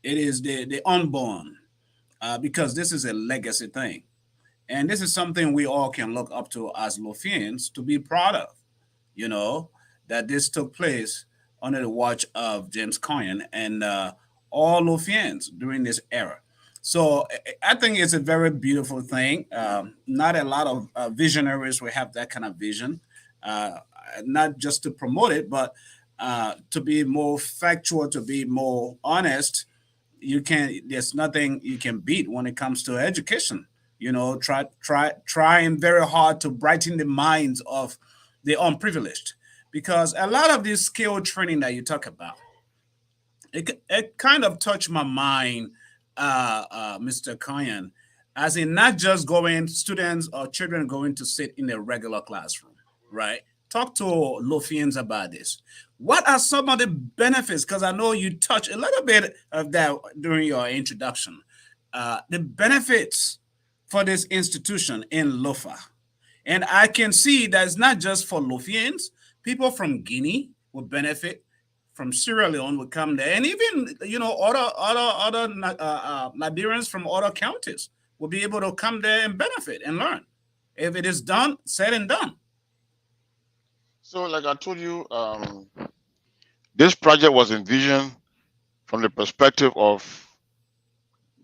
It is the unborn, because this is a legacy thing. And this is something we all can look up to as Lofians to be proud of, you know, that this took place under the watch of James Koiyan and all Lofians during this era. So I think it's a very beautiful thing. Not a lot of visionaries will have that kind of vision, uh, not just to promote it, but to be more factual, to be more honest. You can There's nothing you can beat when it comes to education. Trying very hard to brighten the minds of the unprivileged, because a lot of this skill training that you talk about, it kind of touched my mind, Mr. Koiyan, as in not just going students or children going to sit in a regular classroom, right? Talk to Lofians about this. What are some of the benefits? Because I know you touched a little bit of that during your introduction. The benefits for this institution in Lofa. And I can see that it's not just for Lofians. People from Guinea will benefit, from Sierra Leone would come there, and even other Liberians from other counties will be able to come there and benefit and learn. If it is done, said and done. So, like I told you, this project was envisioned from the perspective of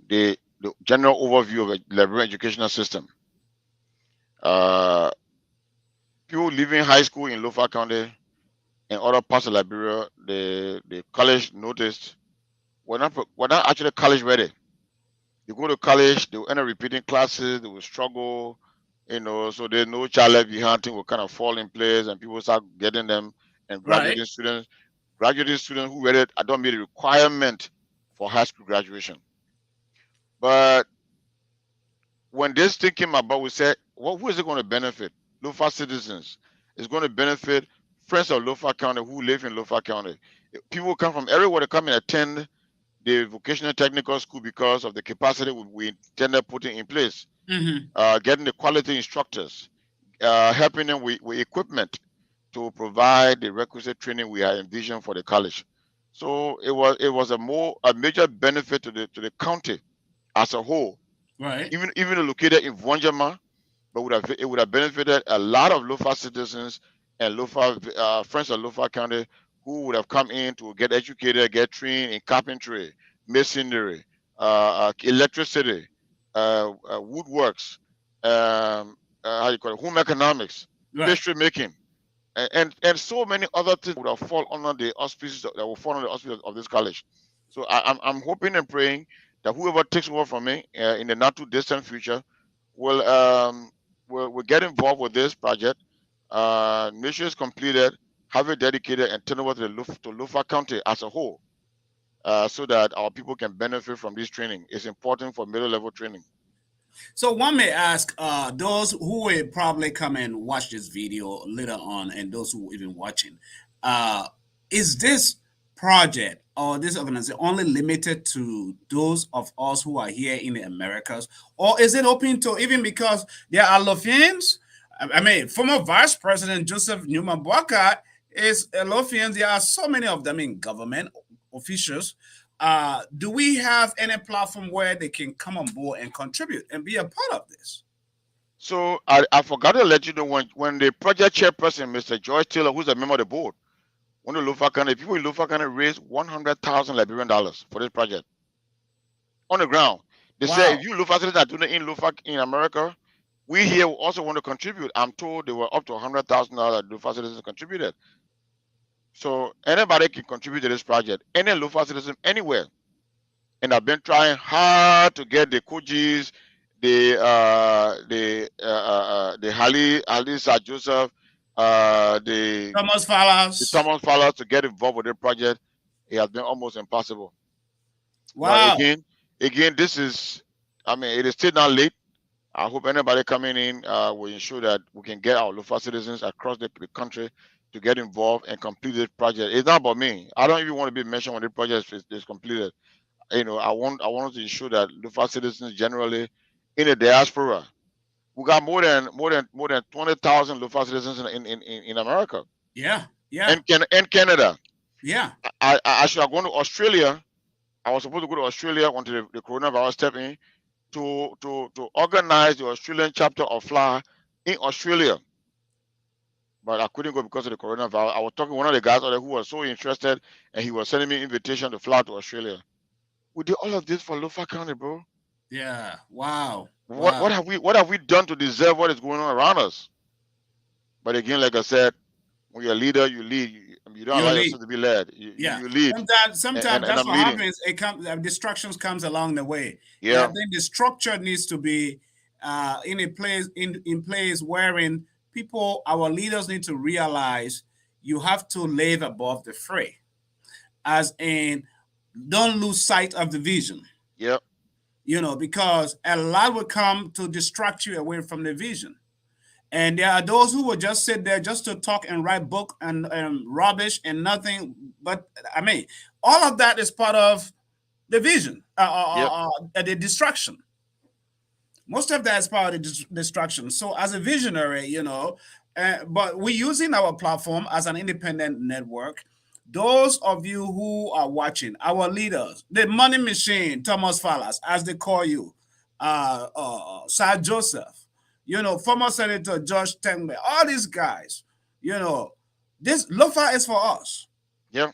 the general overview of the Liberian educational system. Uh, People leaving high school in Lofa County and other parts of Liberia, the college noticed were not actually college ready. You go to college, they will end up repeating classes, they will struggle, so there's no child left behind, thing will kind of fall in place and people start getting them, and Right. graduating students who read it, I don't meet a requirement for high school graduation. But when this thing came about, we said, well, who is it going to benefit? Lofa citizens. It's going to benefit friends of Lofa County who live in Lofa County. People come from everywhere to come and attend the vocational technical school because of the capacity we intended putting in place, Mm-hmm. getting the quality instructors, helping them with equipment to provide the requisite training we had envisioned for the college. So it was a major benefit to the county as a whole, Right. even located in Vonjama, but it would have benefited a lot of Lofa citizens and Lofa friends of Lofa County who would have come in to get educated, get trained in carpentry, masonry, electricity, woodworks, how you call it, home economics, Right. pastry making, and so many other things would have fall under the auspices that will fall under the auspices of this college. So I'm hoping and praying that whoever takes over from me in the not too distant future will will get involved with this project. Make sure it's completed, have it dedicated, and turn over to to Lofa County as a whole, so that our people can benefit from this training. It's important for middle level training. So one may ask, those who will probably come and watch this video later on, and those who even watching, uh, is this project or this organization only limited to those of us who are here in the Americas, or is it open to, even because there are Lofians? I mean, former Vice President Joseph Newman Boakai is a Lofians. There are so many of them in government officials. Do we have any platform where they can come on board and contribute and be a part of this? So I forgot to let you know when the project chairperson, Mr. George Taylor, who's a member of the board, one of the Lofa County people in Lofa County raised $100,000 Liberian dollars for this project on the ground. They said if Wow. you Lofa citizens are doing it in Lofa in America, we here also want to contribute. I'm told they were up to $100,000 Lofa citizens contributed. So anybody can contribute to this project. Any Lofa citizen anywhere, and I've been trying hard to get the Kujis, the Ali Sir Joseph, Thomas the Fallas. Thomas Fowler to get involved with the project. It has been almost impossible. But Wow. again, this is, I mean, it is still not late. I hope anybody coming in will ensure that we can get our Lofa citizens across the country to get involved and complete this project. It's not about me. I don't even want to be mentioned when the project is completed. I want to ensure that Lofa citizens generally in the diaspora, we got more than 20,000 Lofa citizens in America. Yeah. Yeah. And Canada. Yeah. I should have gone to Australia. I was supposed to go to Australia until the coronavirus stepped in to organize the Australian chapter of FLAA in Australia. But I couldn't go because of the coronavirus. I was talking to one of the guys out there who was so interested, and he was sending me invitation to fly to Australia. We did all of this for Lofa County, bro. Yeah. Wow. What Wow. have we done to deserve what is going on around us? But again, like I said, when you're a leader, you lead. You don't You allow lead. yourself to be led. You you, Yeah. you lead, Sometimes and that's I'm what leading. happens. It comes distractions comes along the way. And I Yeah, think the structure needs to be in a place in place wherein people, our leaders need to realize you have to live above the fray. As in, don't lose sight of the vision. yeah, Because a lot will come to distract you away from the vision. And there are those who will just sit there just to talk and write book and rubbish and nothing. But I mean, all of that is part of the vision, yeah, the distraction. Most of that is part of the distraction. So as a visionary, but we're using our platform as an independent network. Those of you who are watching, our leaders, the money machine, Thomas Fallas, as they call you, Sir Joseph, former Senator Josh Tengbe, all these guys, you know, this Lofa is for us. yeah.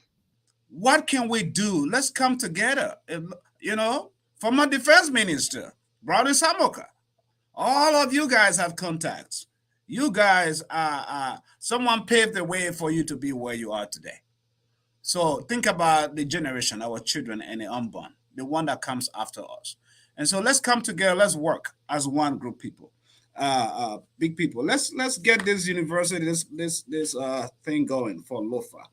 What can we do? Let's come together. Former defense minister, Brownie Samoka, all of you guys have contacts. You guys someone paved the way for you to be where you are today. So think about the generation, our children and the unborn, the one that comes after us. And so let's come together. Let's work as one group people, big people. Let's get this university, this thing going for Lofa.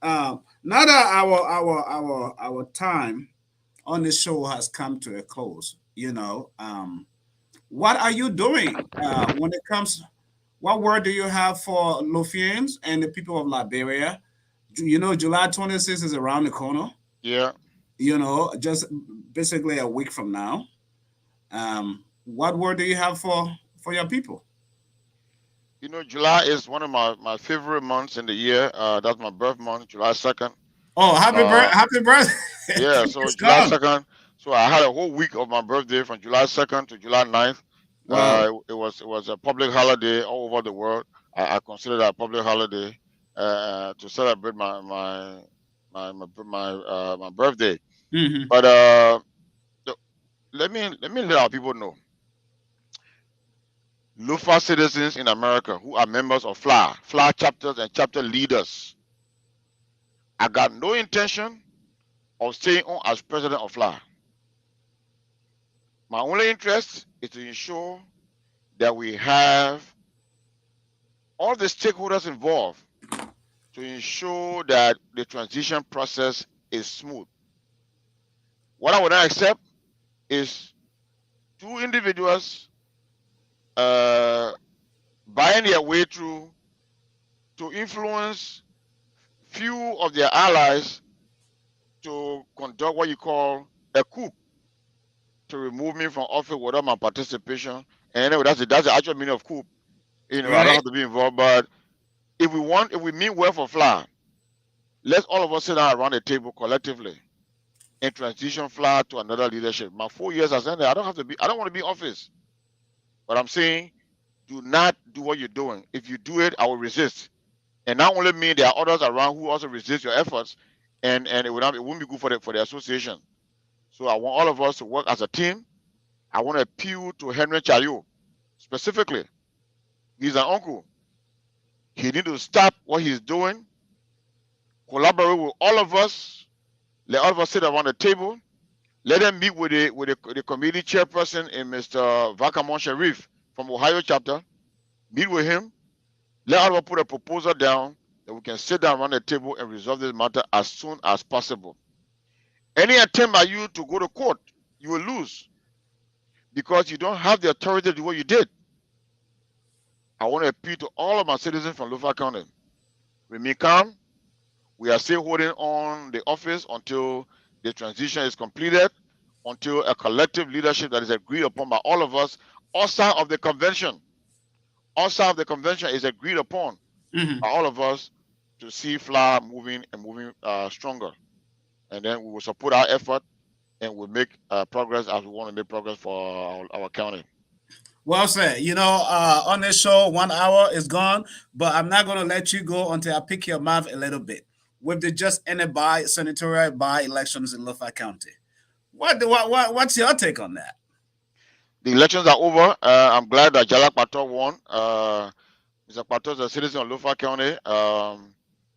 Now that our time on the show has come to a close, what are you doing when it comes? What word do you have for Lofians and the people of Liberia? July 26th is around the corner. Yeah. Just basically a week from now. What word do you have for your people? July is one of my favorite months in the year. That's my birth month, July 2nd. Oh, Uh, happy birthday! yeah, so It's July gone. 2nd. So I had a whole week of my birthday from July 2nd to July 9th. Wow. It was a public holiday all over the world. I consider that a public holiday to celebrate my birthday. Hmm. But the- let me let our people know. Lufa citizens in America who are members of FLAA chapters and chapter leaders. I got no intention of staying on as president of FLAA. My only interest is to ensure that we have all the stakeholders involved to ensure that the transition process is smooth. What I would not accept is two individuals uh, buying their way through to influence few of their allies to conduct what you call a coup to remove me from office without my participation. And anyway, that's the actual meaning of coup. I don't Right. have to be involved, but if we mean well for FLAA, let's all of us sit down around the table collectively and transition FLAA to another leadership. My 4 years as ended. I don't want to be in office. But I'm saying, do not do what you're doing. If you do it, I will resist. And not only me, there are others around who also resist your efforts, and it won't be good for the association. So I want all of us to work as a team. I want to appeal to Henry Chayo specifically. He's an uncle. He need to stop what he's doing, collaborate with all of us, let all of us sit around the table, let them meet with the committee chairperson in Mr. Vakamon Sharif from Ohio chapter, meet with him, let all of us put a proposal down that we can sit down around the table and resolve this matter as soon as possible. Any attempt by you to go to court, you will lose because you don't have the authority to do what you did. I want to appeal to all of my citizens from Lofa County. Remain calm. We are still holding on the office until the transition is completed, until a collective leadership that is agreed upon by all of us outside of the convention is agreed upon Hmm. by all of us. to see FLAA moving stronger. And then we will support our effort and we'll make progress as we want to make progress for our county. Well said. On this show, 1 hour is gone, but I'm not going to let you go until I pick your mouth a little bit. With the just ended senatorial by-elections in Lofa County, what's your take on that? The elections are over. I'm glad that Jalak Pato won. Mr. Pato is a citizen of Lofa County.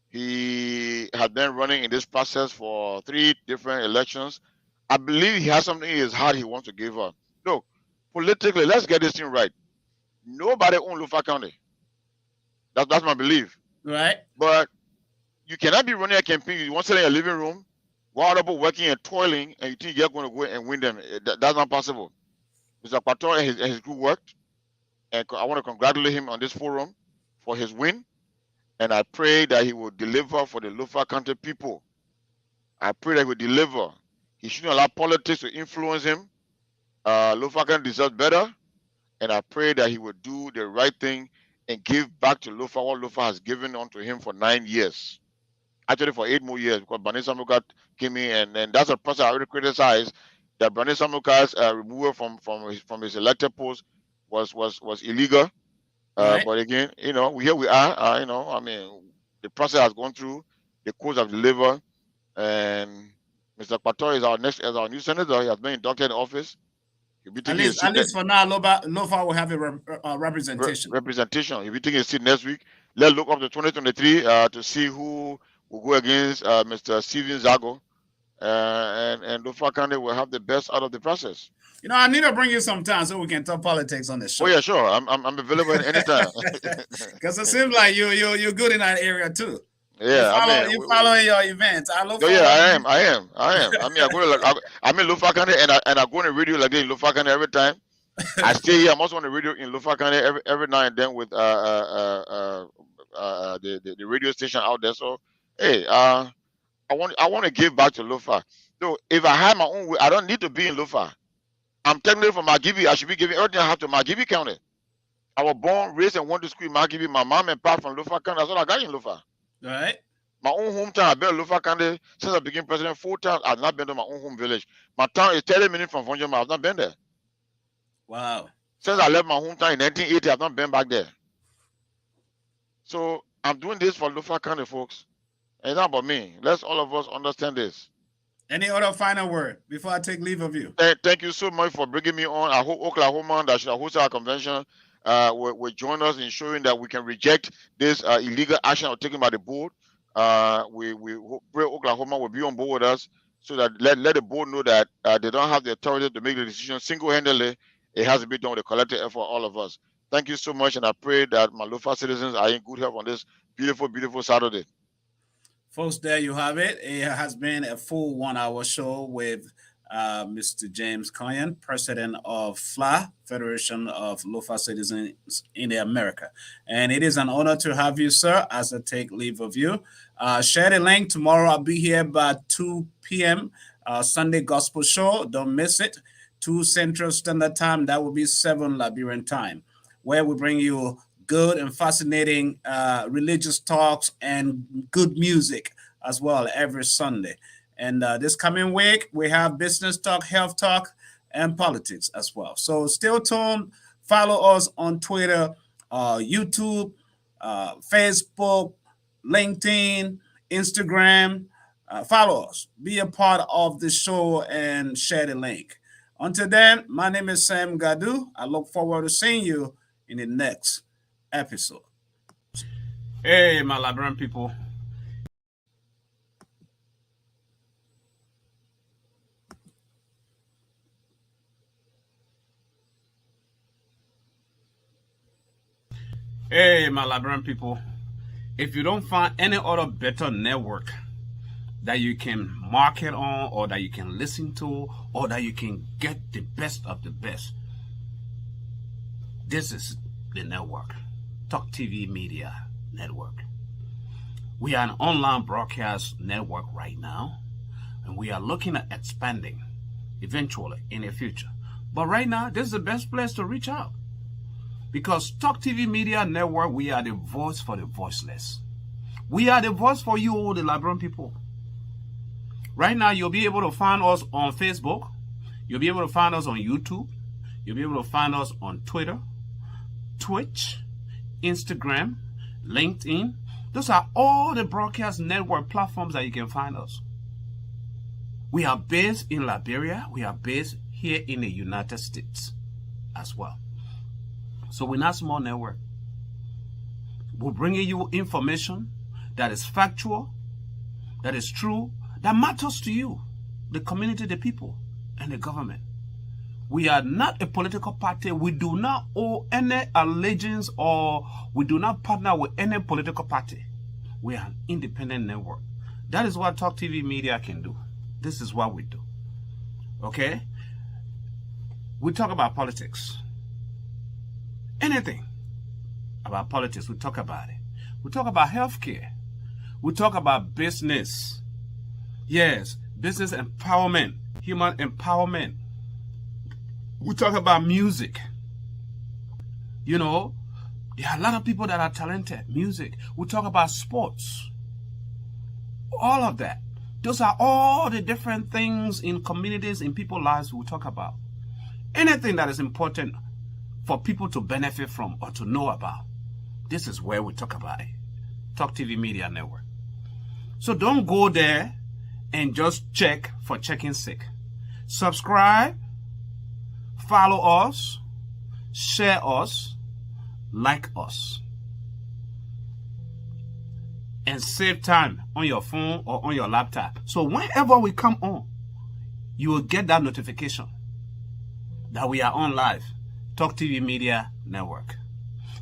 He had been running in this process for 3 different elections. I believe he has something in his heart he wants to give up. Look, politically, let's get this thing right. Nobody owns Lofa County. That's my belief. Right. But you cannot be running a campaign. You want to sit in your living room while other people working and toiling, and you think you're going to go and win them. That's not possible. Mr. Pato and his group worked, and I want to congratulate him on this forum for his win. And I pray that he will deliver for the Lofa County people. I pray that he will deliver. He shouldn't allow politics to influence him. Lofa County deserves better. And I pray that he will do the right thing and give back to Lofa what Lofa has given unto him for 9 years. Actually, for 8 more years, because Bernie Samukat came in, and that's a process I already criticized, that Bernie Samukat's removal from his elected post was illegal. Right. But again, here we are. I mean, the process has gone through, the courts have delivered, and Mr. Pato is our new senator. He has been inducted in office. At least for now, Lofa will have a representation. Representation. If you think it's seat next week, let's look up to 2023 to see who will go against Mr. Steven Zago, and Lofa County will have the best out of the process. I need to bring you some time so we can talk politics on this show. Oh yeah, sure. I'm available anytime. Because it seems like you're good in that area too. Yeah, you're following your events. I am. I mean, I'm in Lofa County, and I go on the radio like this in Lofa County every time. I stay here. I'm also on the radio in Lofa County every now and then with the radio station out there. So hey, I want to give back to Lofa. So if I have my own way, I don't need to be in Lofa. I'm technically from Margibi. I should be giving everything I have to Margibi County. I was born, raised, and went to school in Margibi. My mom and pop from Lofa County. That's all I got in Lofa. All right. My own hometown, I've been in Lofa County since I became president 4 times. I've not been to my own home village. My town is 30 minutes from Vonjama. I've not been there. Wow. Since I left my hometown in 1980, I've not been back there. So I'm doing this for Lofa County, folks. And it's not about me. Let's all of us understand this. Any other final word before I take leave of you? Thank you so much for bringing me on. I hope Oklahoma, that should host our convention, will join us in showing that we can reject this illegal action taken by the board. We pray Oklahoma will be on board with us so that let the board know that they don't have the authority to make the decision single-handedly. It has to be done with a collective effort, all of us. Thank you so much, and I pray that my Lofa citizens are in good health on this beautiful, beautiful Saturday. Folks, there you have it. It has been a full 1 hour show with Mr. James Koiyan, president of FLAA, Federation of Lofa Citizens in America. And it is an honor to have you, sir, as I take leave of you. Share the link. Tomorrow I'll be here by 2 p.m. Sunday Gospel Show. Don't miss it. 2 Central Standard Time. That will be 7 Liberian time, where we bring you good and fascinating religious talks and good music as well every Sunday. And this coming week, we have business talk, health talk, and politics as well. So still tuned. Follow us on Twitter, YouTube, Facebook, LinkedIn, Instagram. Follow us. Be a part of the show and share the link. Until then, my name is Sam Ngardu. I look forward to seeing you in the next episode. Hey, my Liberian people. Hey, my Liberian people. If you don't find any other better network that you can market on, or that you can listen to, or that you can get the best of the best, this is the network. Talk TV Media Network. We are an online broadcast network right now, and we are looking at expanding eventually in the future. But right now, this is the best place to reach out, because Talk TV Media Network, we are the voice for the voiceless. We are the voice for you, the Liberian people. Right now, you'll be able to find us on Facebook. You'll be able to find us on YouTube. You'll be able to find us on Twitter, Twitch, Instagram, LinkedIn. Those are all the broadcast network platforms that you can find us. We are based in Liberia. We are based here in the United States as well. So we're not a small network. We're bringing you information that is factual, that is true, that matters to you, the community, the people, and the government. We are not a political party. We do not owe any allegiance or we do not partner with any political party. We are an independent network. That is what Talk TV Media can do. This is what we do. Okay? We talk about politics. Anything about politics, we talk about it. We talk about healthcare. We talk about business. Yes, business empowerment, human empowerment. We talk about music. You know, there are a lot of people that are talented. Music. We talk about sports. All of that. Those are all the different things in communities, in people's lives we talk about. Anything that is important for people to benefit from or to know about. This is where we talk about it. Talk TV Media Network. So don't go there and just check for checking sake. Subscribe, follow us, share us, like us, and save time on your phone or on your laptop. So whenever we come on, you will get that notification that we are on live. Talk TV Media Network.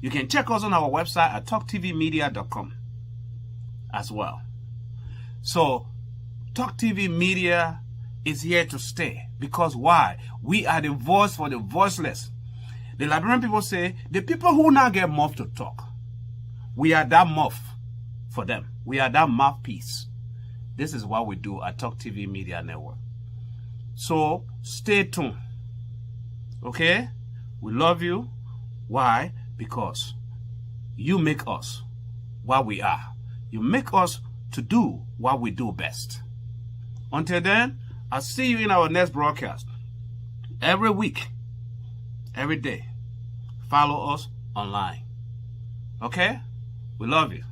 You can check us on our website at talktvmedia.com as well. So Talk TV Media is here to stay. Because why? We are the voice for the voiceless. The Liberian people say, the people who now get mouth to talk, we are that mouth for them. We are that mouthpiece. This is what we do at Talk TV Media Network. So stay tuned. Okay? We love you. Why? Because you make us what we are. You make us to do what we do best. Until then, I'll see you in our next broadcast. Every week, every day. Follow us online. Okay? We love you.